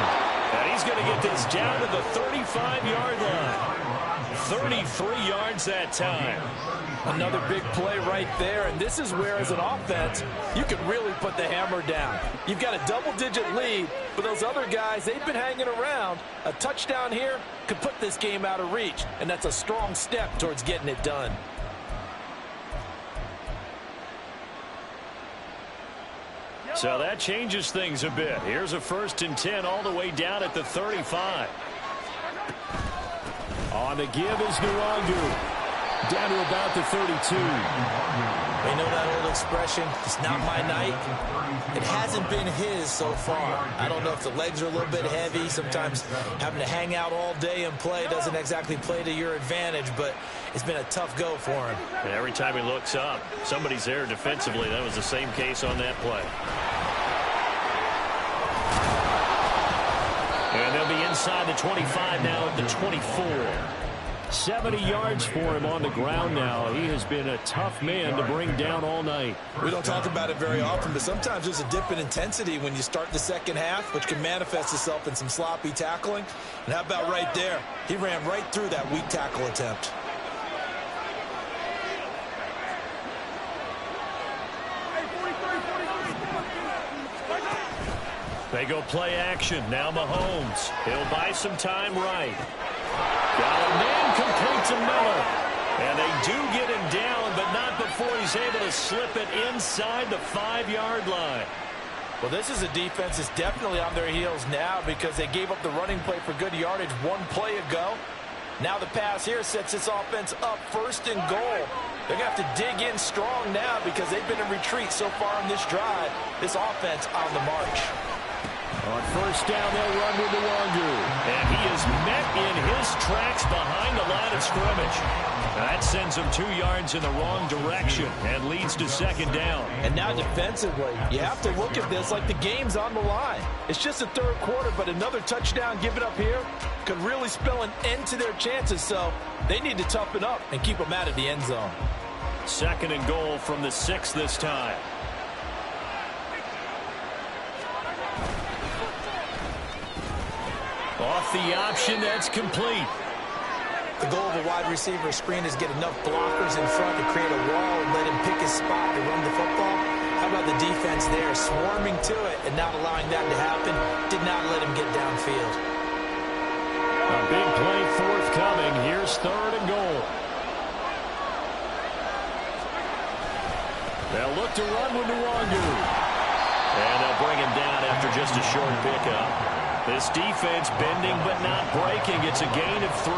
And he's going to get this down to the 35-yard line. 33 yards that time. Another big play right there, and this is where, as an offense, you can really put the hammer down. You've got a double-digit lead, but those other guys, they've been hanging around. A touchdown here could put this game out of reach, and that's a strong step towards getting it done. So that changes things a bit. Here's a 1st and 10 all the way down at the 35. On the give is Nwangu. Down to about the 32. They know that old expression, it's not my night. It hasn't been his so far. I don't know if the legs are a little bit heavy. Sometimes having to hang out all day and play doesn't exactly play to your advantage, but it's been a tough go for him. And every time he looks up, somebody's there defensively. That was the same case on that play. And they'll be inside the 25 now at the 24. 70 yards for him on the ground now. He has been a tough man to bring down all night. We don't talk about it very often, but sometimes there's a dip in intensity when you start the second half, which can manifest itself in some sloppy tackling. And how about right there? He ran right through that weak tackle attempt. They go play action. Now Mahomes. He'll buy some time right. Got a man complete to Miller. And they do get him down, but not before he's able to slip it inside the 5-yard line. Well, this is a defense that's definitely on their heels now, because they gave up the running play for good yardage 1 play ago. Now the pass here sets this offense up 1st and goal. They're going to have to dig in strong now because they've been in retreat so far on this drive. This offense on the march. On 1st down, they'll run with Nwangu. And he is met in his tracks behind the line of scrimmage. That sends him 2 yards in the wrong direction and leads to 2nd down. And now defensively, you have to look at this like the game's on the line. It's just the 3rd quarter, but another touchdown given up here could really spell an end to their chances. So they need to toughen up and keep them out of the end zone. 2nd and goal from the 6 this time. Off the option, that's complete. The goal of a wide receiver screen is get enough blockers in front to create a wall and let him pick his spot to run the football. How about the defense there, swarming to it and not allowing that to happen? Did not let him get downfield. A big play forthcoming. Here's 3rd and goal. They'll look to run with Nwangu. And they'll bring him down after just a short pickup. This defense bending but not breaking. It's a gain of 3.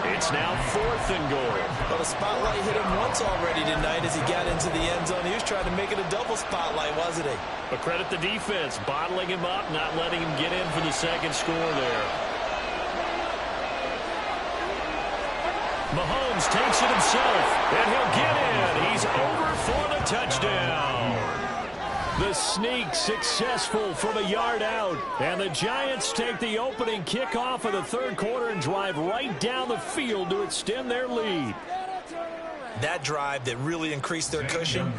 It's now 4th and goal. Well, the spotlight hit him once already tonight as he got into the end zone. He was trying to make it a double spotlight, wasn't he? But credit the defense, bottling him up, not letting him get in for the 2nd score there. Mahomes takes it himself, and he'll get in. He's over for the touchdown. The sneak successful from a yard out. And the Giants take the opening kickoff of the 3rd quarter and drive right down the field to extend their lead. That drive that really increased their cushion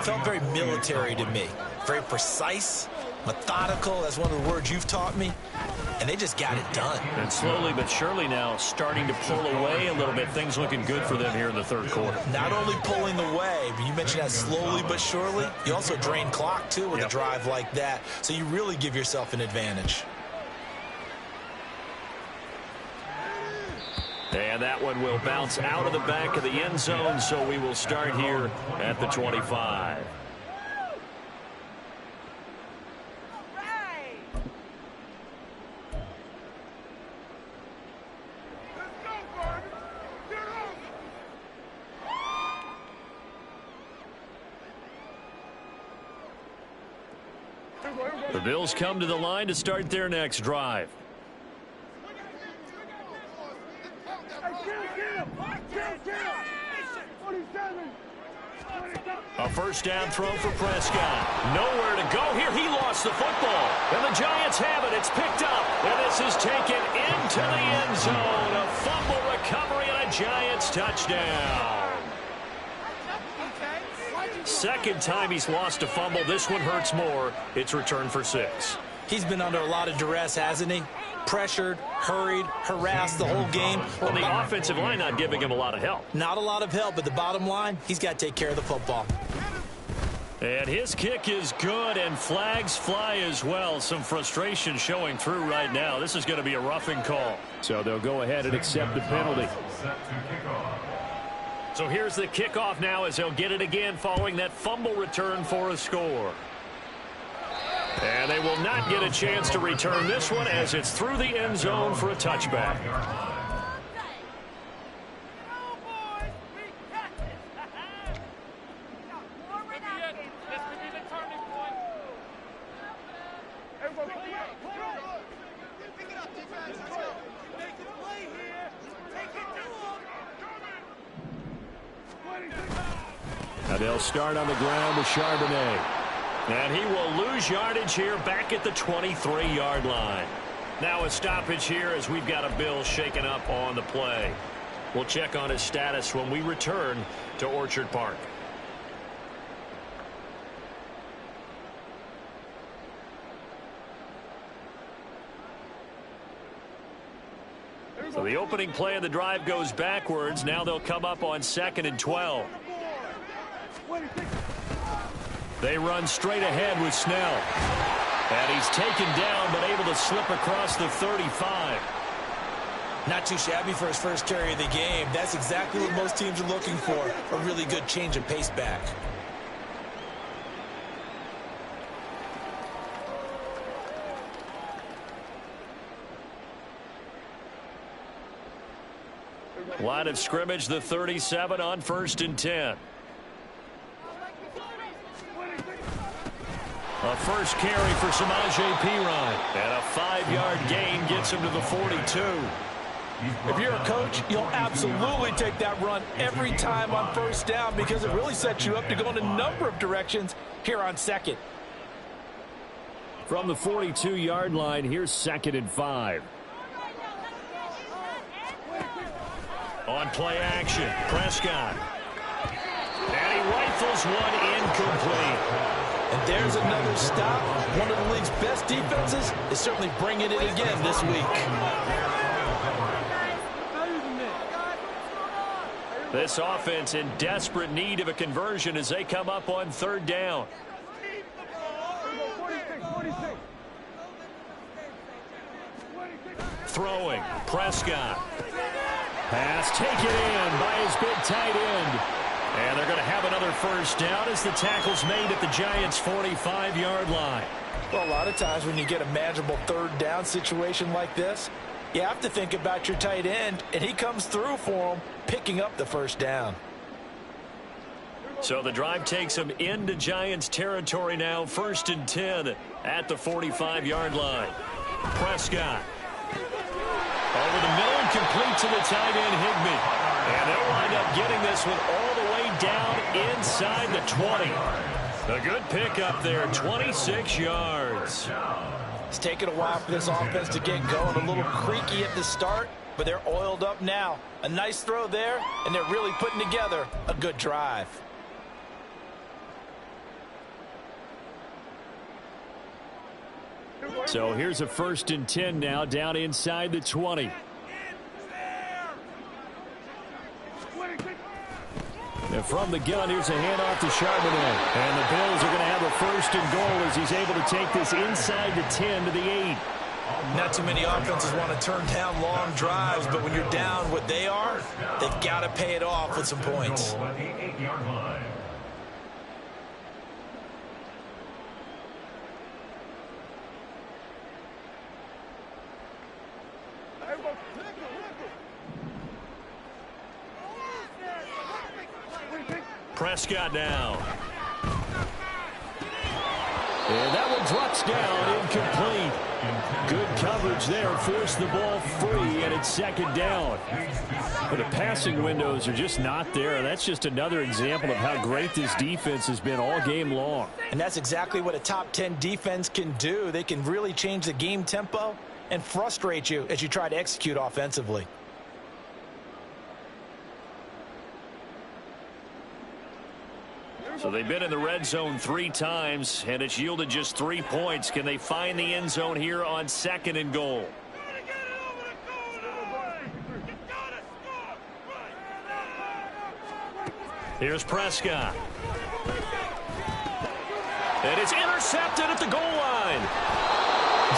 felt very military to me. Very precise, methodical. That's one of the words you've taught me. And they just got it done. And slowly but surely now starting to pull away a little bit. Things looking good for them here in the 3rd quarter. Not only pulling away, but you mentioned that slowly but surely. You also drain clock, too, with a drive like that. So you really give yourself an advantage. And that one will bounce out of the back of the end zone, so we will start here at the 25. The Bills come to the line to start their next drive. A 1st down throw for Prescott. Nowhere to go here. He lost the football. And the Giants have it. It's picked up. And this is taken into the end zone. A fumble recovery and a Giants touchdown. 2nd time he's lost a fumble. This one hurts more. It's returned for 6. He's been under a lot of duress, hasn't he? Pressured, hurried, harassed the whole game. Well, the offensive line not giving him a lot of help. Not a lot of help, but the bottom line, he's got to take care of the football. And his kick is good, and flags fly as well. Some frustration showing through right now. This is going to be a roughing call. So they'll go ahead and accept the penalty. So here's the kickoff now as they'll get it again following that fumble return for a score. And they will not get a chance to return this one as it's through the end zone for a touchback. Now they'll start on the ground with Charbonnet. And he will lose yardage here back at the 23-yard line. Now a stoppage here as we've got a Bill shaken up on the play. We'll check on his status when we return to Orchard Park. So the opening play of the drive goes backwards. Now they'll come up on 2nd and 12. They run straight ahead with Snell. And he's taken down but able to slip across the 35. Not too shabby for his first carry of the game. That's exactly what most teams are looking for. A really good change of pace back. Line of scrimmage, the 37 on 1st and 10. A first carry for Samaje Perine. And a 5-yard gain gets him to the 42. If you're a coach, you'll absolutely take that run every time on 1st down because it really sets you up to go in a number of directions here on 2nd. From the 42-yard line, here's 2nd and 5. On play action, Prescott. And he rifles one incomplete. And there's another stop. One of the league's best defenses is certainly bringing it again this week. This offense in desperate need of a conversion as they come up on 3rd down. Throwing, Prescott. Pass taken in by his big tight end. And they're going to have another 1st down as the tackle's made at the Giants' 45-yard line. Well, a lot of times when you get a manageable 3rd down situation like this, you have to think about your tight end, and he comes through for him, picking up the 1st down. So the drive takes him into Giants territory now, 1st and 10 at the 45-yard line. Prescott. Over the middle and complete to the tight end, Higbee. And they'll wind up getting this one all the way down inside the 20. A good pickup there, 26 yards. It's taken a while for this offense to get going. A little creaky at the start, but they're oiled up now. A nice throw there, and they're really putting together a good drive. So here's a 1st and 10 now, down inside the 20. And from the gun, here's a handoff to Charbonnet. And the Bills are going to have a 1st and goal as he's able to take this inside the 10 to the 8. Not too many offenses want to turn down long drives, but when you're down what they are, they've got to pay it off with some points. Prescott now. And that one drops down, incomplete. Good coverage there, forced the ball free, and it's 2nd down. But the passing windows are just not there. That's just another example of how great this defense has been all game long. And that's exactly what a top 10 defense can do. They can really change the game tempo and frustrate you as you try to execute offensively. So they've been in the red zone 3 times, and it's yielded just 3 points. Can they find the end zone here on 2nd and goal? Here's Prescott. And it's intercepted at the goal line.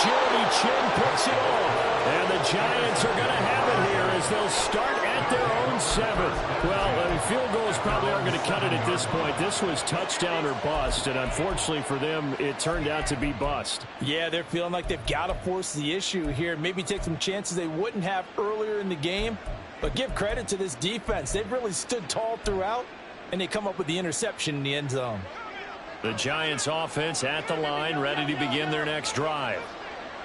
Jeremy Chinn picks it off. And the Giants are going to have it here as they'll start at their own 7. Well, field goals probably aren't going to cut it at this point. This was touchdown or bust, and unfortunately for them, it turned out to be bust. Yeah, they're feeling like they've got to force the issue here. Maybe take some chances they wouldn't have earlier in the game. But give credit to this defense. They've really stood tall throughout, and they come up with the interception in the end zone. The Giants offense at the line, ready to begin their next drive.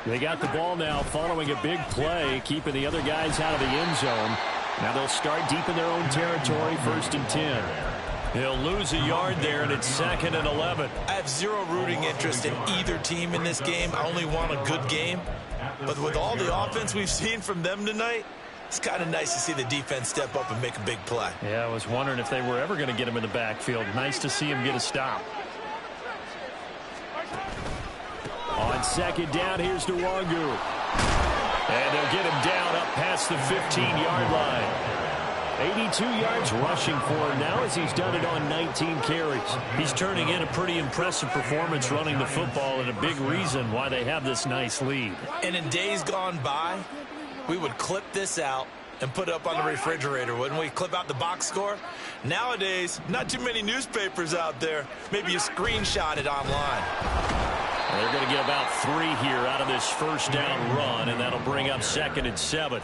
They got the ball now following a big play, keeping the other guys out of the end zone. Now they'll start deep in their own territory, 1st and 10. He'll lose a yard there, and it's 2nd and 11. I have zero rooting interest in either team in this game. I only want a good game. But with all the offense we've seen from them tonight, it's kind of nice to see the defense step up and make a big play. Yeah, I was wondering if they were ever going to get him in the backfield. Nice to see him get a stop. On 2nd down, here's Nwangu. And they'll get him down up past the 15-yard line. 82 yards rushing for him now as he's done it on 19 carries. He's turning in a pretty impressive performance running the football, and a big reason why they have this nice lead. And in days gone by, we would clip this out and put it up on the refrigerator, wouldn't we? Clip out the box score. Nowadays, not too many newspapers out there. Maybe you screenshot it online. They're going to get about 3 here out of this 1st down run, and that'll bring up 2nd and 7.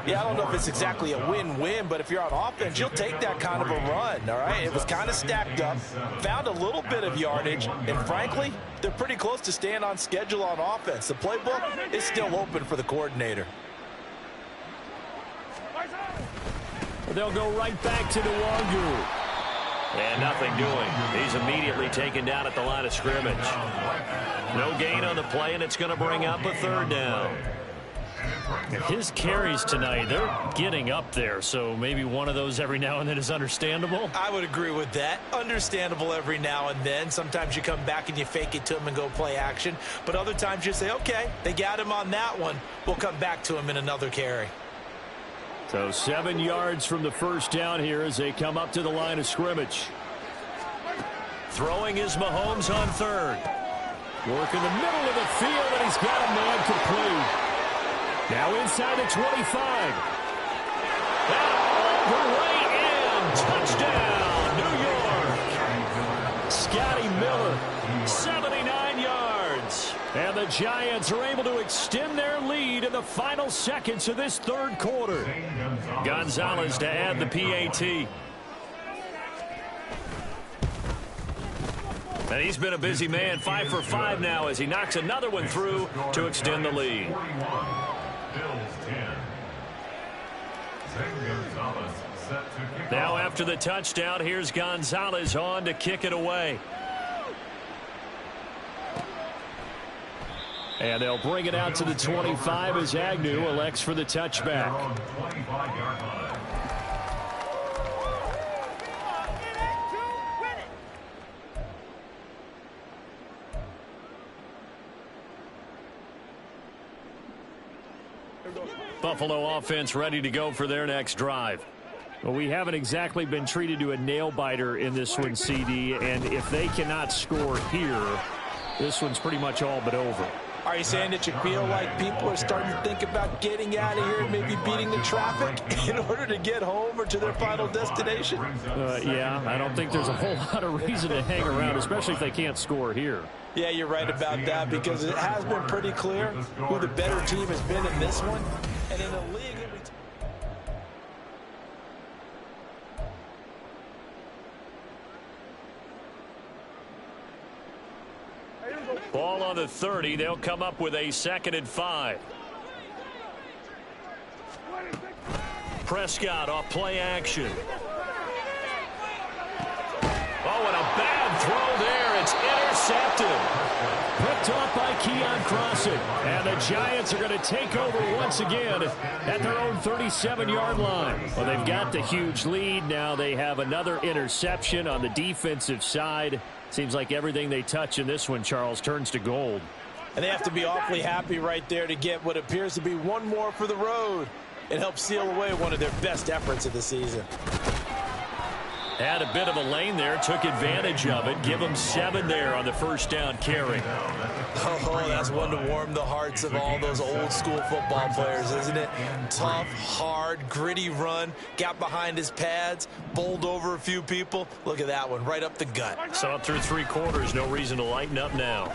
Yeah, I don't know if it's exactly a win-win, but if you're on offense, you'll take that kind of a run, all right? It was kind of stacked up, found a little bit of yardage, and frankly, they're pretty close to staying on schedule on offense. The playbook is still open for the coordinator. They'll go right back to Nwangu. And nothing doing. He's immediately taken down at the line of scrimmage. No gain on the play, and it's going to bring up a third down. His carries tonight, they're getting up there, so maybe one of those every now and then is understandable. I would agree with that. Understandable every now and then. Sometimes you come back and you fake it to him and go play action. But other times you say, okay, they got him on that one. We'll come back to him in another carry. So 7 yards from the first down here as they come up to the line of scrimmage. Throwing is Mahomes on third. Work in the middle of the field, and he's got a man complete. Now inside the 25. And all the way in. Touchdown, New York. Scotty Miller, 79 yards. And the Giants are able to extend their lead in the final seconds of this third quarter. Gonzalez to add the PAT. And he's been a busy man, 5 for 5 now as he knocks another one through to extend the lead. Now after the touchdown, here's Gonzalez on to kick it away. And they'll bring it out to the 25 as Agnew elects for the touchback. Buffalo offense ready to go for their next drive. Well, we haven't exactly been treated to a nail-biter in this one, CD, and if they cannot score here, this one's pretty much all but over. Are you saying that you feel like people are starting to think about getting out of here and maybe beating the traffic in order to get home or to their final destination? Yeah, I don't think there's a whole lot of reason to hang around, especially if they can't score here. Yeah, you're right about that because it has been pretty clear who the better team has been in this one. And in a league Ball on the 30. They'll come up with a 2nd and 5. Prescott off play action. Oh, and a bad throw there. It's intercepted. Picked off by Keon Crossett. And the Giants are going to take over once again at their own 37-yard line. Well, they've got the huge lead. Now they have another interception on the defensive side. Seems like everything they touch in this one, Charles, turns to gold. And they have to be awfully happy right there to get what appears to be one more for the road. It helps seal away one of their best efforts of the season. Had a bit of a lane there, took advantage of it. Give them 7 there on the first down carry. Oh, that's one to warm the hearts of all those old school football players, isn't it? Tough, hard, gritty run, got behind his pads, bowled over a few people. Look at that one, right up the gut. So up through 3 quarters, no reason to lighten up now.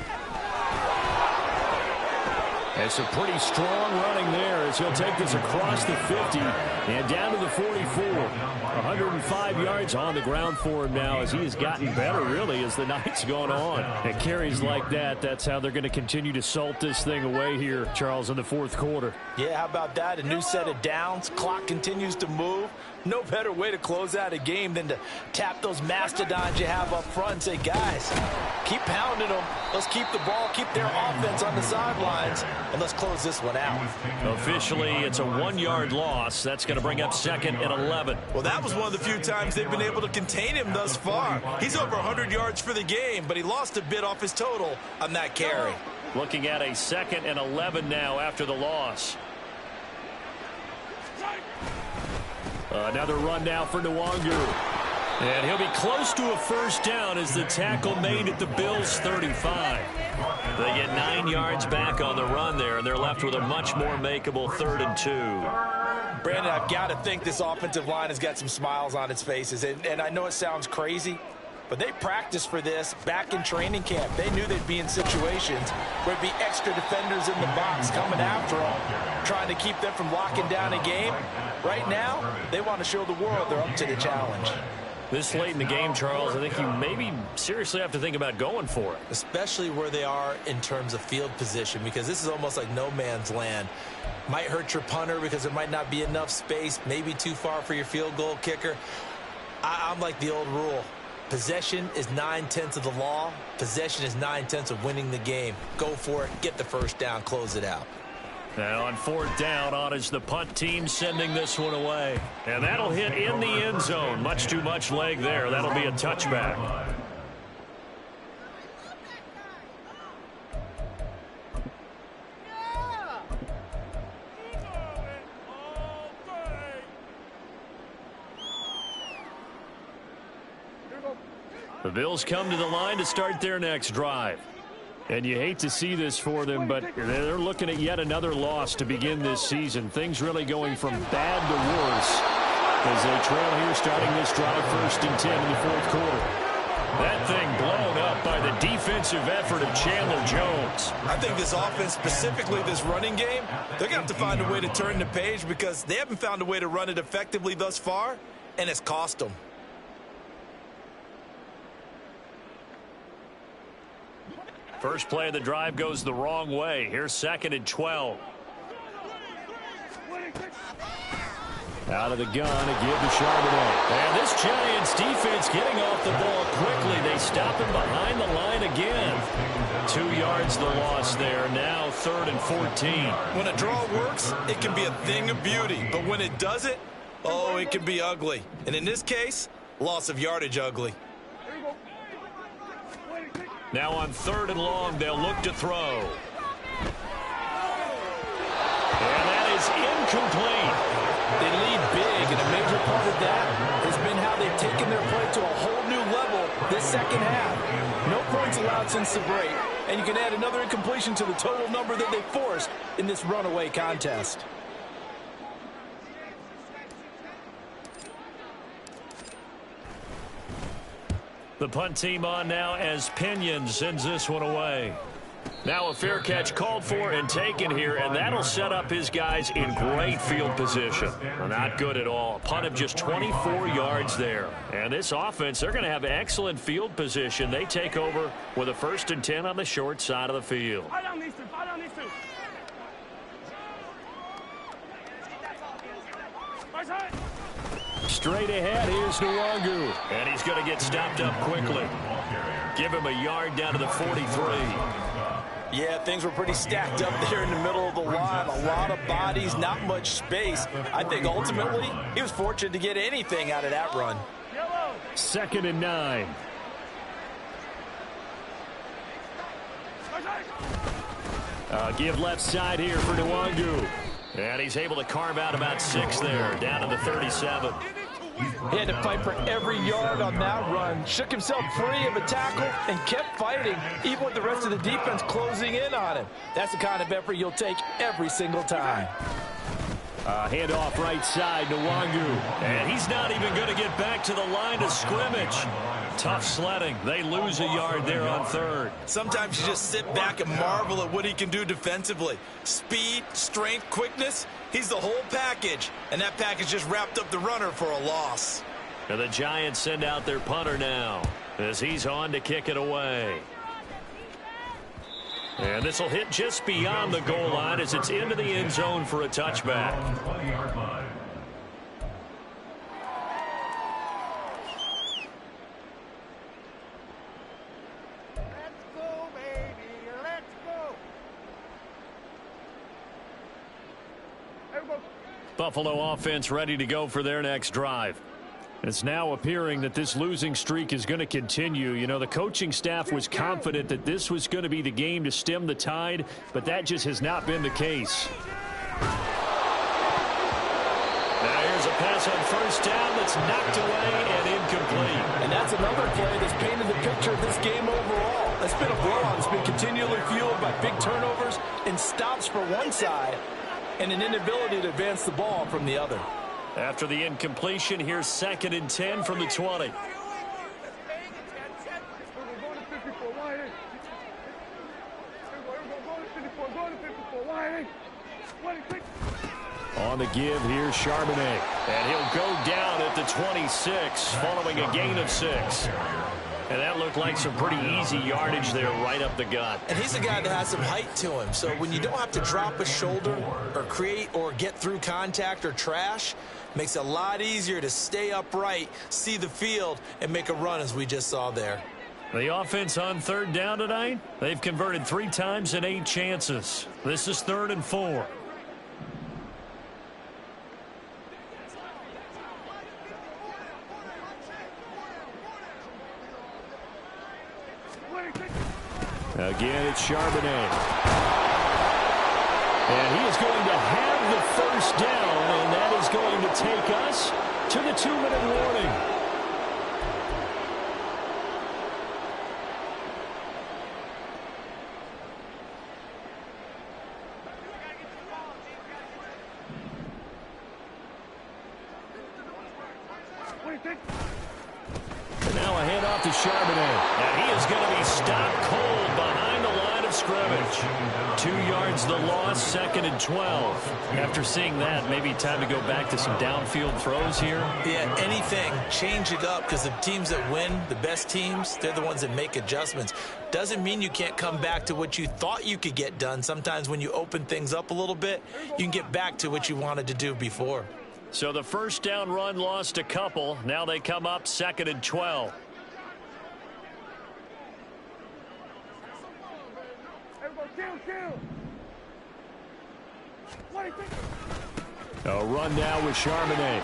And some pretty strong running there as he'll take this across the 50 and down to the 44. 105 yards on the ground for him now as he has gotten better, really, as the night's gone on. And carries like that, that's how they're going to continue to salt this thing away here, Charles, in the 4th quarter. Yeah, how about that? A new set of downs. Clock continues to move. No better way to close out a game than to tap those mastodons you have up front and say, guys, keep pounding them. Let's keep the ball, keep their offense on the sidelines, and let's close this one out. Officially, it's a 1-yard loss. That's going to bring up 2nd and 11. Well, that was one of the few times they've been able to contain him thus far. He's over 100 yards for the game, but he lost a bit off his total on that carry. Looking at a 2nd and 11 now after the loss. Another run now for Nwangu. And he'll be close to a first down as the tackle made at the Bills' 35. They get 9 yards back on the run there, and they're left with a much more makeable 3rd and 2. Brandon, I've got to think this offensive line has got some smiles on its faces. And I know it sounds crazy, but they practiced for this back in training camp. They knew they'd be in situations where it'd be extra defenders in the box coming after them, trying to keep them from locking down a game. Right now, they want to show the world they're up to the challenge. This late in the game, Charles, I think you maybe seriously have to think about going for it. Especially where they are in terms of field position, because this is almost like no man's land. Might hurt your punter because there might not be enough space, maybe too far for your field goal kicker. I'm like the old rule. Possession is 9/10 of the law. Possession is 9/10 of winning the game. Go for it, get the first down, close it out. Now on fourth down, on is the punt team sending this one away. And that'll hit in the end zone. Much too much leg there. That'll be a touchback. The Bills come to the line to start their next drive. And you hate to see this for them, but they're looking at yet another loss to begin this season. Things really going from bad to worse as they trail here starting this drive 1st and 10 in the fourth quarter. That thing blown up by the defensive effort of Chandler Jones. I think this offense, specifically this running game, they're going to have to find a way to turn the page because they haven't found a way to run it effectively thus far, and it's cost them. First play of the drive goes the wrong way. Here's 2nd and 12. Out of the gun to give to Charbonnet. And this Giants defense getting off the ball quickly. They stop him behind the line again. 2 yards the loss there. Now 3rd and 14. When a draw works, it can be a thing of beauty. But when it doesn't, oh, it can be ugly. And in this case, loss of yardage ugly. Now on 3rd and long, they'll look to throw. And that is incomplete. They lead big, and a major part of that has been how they've taken their play to a whole new level this second half. No points allowed since the break, and you can add another incompletion to the total number that they forced in this runaway contest. The punt team on now as Pinion sends this one away. Now a fair catch called for and taken here, and that'll set up his guys in great field position. Well, not good at all. Punt of just 24 yards there. And this offense, they're going to have excellent field position. They take over with a 1st and 10 on the short side of the field. Straight ahead, here's Nwangu. And he's going to get stopped up quickly. Give him a yard down to the 43. Yeah, things were pretty stacked up there in the middle of the line. A lot of bodies, not much space. I think ultimately he was fortunate to get anything out of that run. 2nd and 9. Give left side here for Nwangu. And he's able to carve out about 6 there, down to the 37. He had to fight for every yard on that run. Shook himself free of a tackle and kept fighting, even with the rest of the defense closing in on him. That's the kind of effort you'll take every single time. Handoff right side to Nwangu. And he's not even going to get back to the line of scrimmage. Tough sledding. They lose a yard there on 3rd. Sometimes you just sit back and marvel at what he can do defensively. Speed, strength, quickness. He's the whole package. And that package just wrapped up the runner for a loss. And the Giants send out their punter now as he's on to kick it away. And this will hit just beyond the goal line as it's into the end zone for a touchback. Buffalo offense ready to go for their next drive. It's now appearing that this losing streak is going to continue. You know, the coaching staff was confident that this was going to be the game to stem the tide, but that just has not been the case. Now here's a pass on 1st down that's knocked away and incomplete. And that's another play that's painted the picture of this game overall. It's been a blowout. It's been continually fueled by big turnovers and stops for one side and an inability to advance the ball from the other. After the incompletion, here's 2nd and 10 from the 20. On the give, here's Charbonnet. And he'll go down at the 26 following a gain of 6. And that looked like some pretty easy yardage there right up the gut. And he's a guy that has some height to him. So when you don't have to drop a shoulder or create or get through contact or trash, makes it a lot easier to stay upright, see the field, and make a run as we just saw there. The offense on third down tonight, they've converted 3 times in 8 chances. This is 3rd and 4. Again, it's Charbonnet. And he is going to have the first down, and that is going to take us to the 2-minute warning. And now a handoff to Charbonnet. And he is going to be stopped cold behind the line of scrimmage. 2 yards the loss, 2nd and 12. After seeing that, maybe time to go back to some downfield throws here. Yeah, anything. Change it up, because the teams that win, the best teams, they're the ones that make adjustments. Doesn't mean you can't come back to what you thought you could get done. Sometimes when you open things up a little bit, you can get back to what you wanted to do before. So the first down run lost a couple. Now they come up 2nd and 12. A run now with Charbonnet.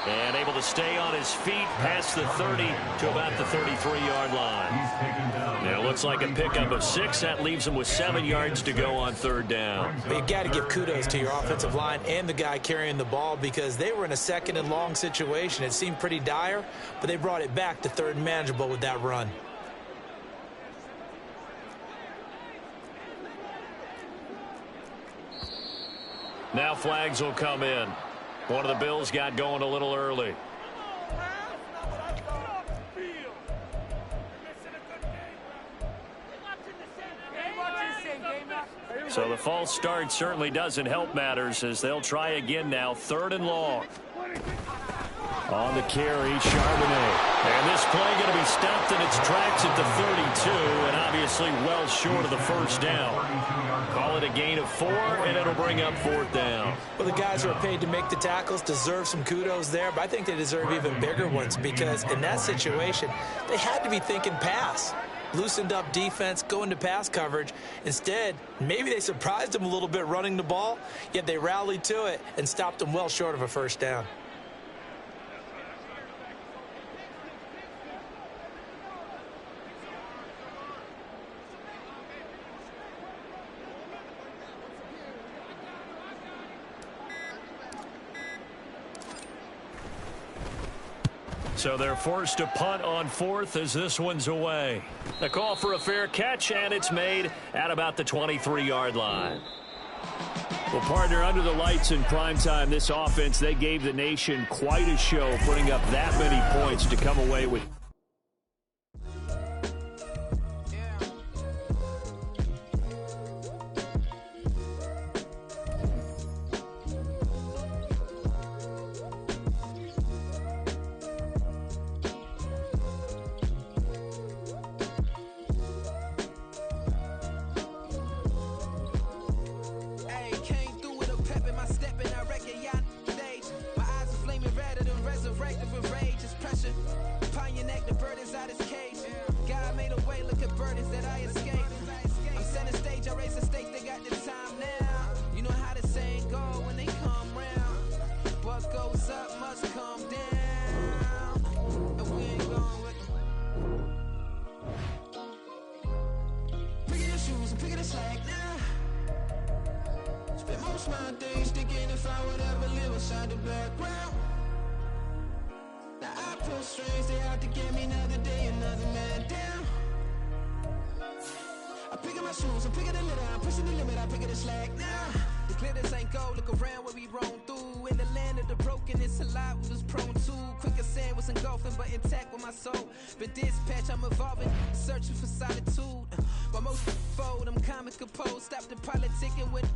And able to stay on his feet past the 30 to about the 33-yard line. Now it looks like a pickup of 6. That leaves him with 7 yards to go on 3rd down. But you got to give kudos to your offensive line and the guy carrying the ball, because they were in a 2nd and long situation. It seemed pretty dire, but they brought it back to 3rd and manageable with that run. Now flags will come in. One of the Bills got going a little early. So the false start certainly doesn't help matters, as they'll try again now, 3rd and long. On the carry, Charbonnet. And this play going to be stopped in its tracks at the 32, and obviously well short of the first down. Call it a gain of 4, and it'll bring up 4th down. Well, the guys who are paid to make the tackles deserve some kudos there, but I think they deserve even bigger ones, because in that situation, they had to be thinking pass. Loosened up defense, go into pass coverage. Instead, maybe they surprised them a little bit running the ball, yet they rallied to it and stopped them well short of a first down. So they're forced to punt on 4th as this one's away. A call for a fair catch, and it's made at about the 23-yard line. Well, partner, under the lights in primetime, this offense, they gave the nation quite a show, putting up that many points to come away with. Searching for solitude, but most fold, I'm comic composed. Stop the politicking with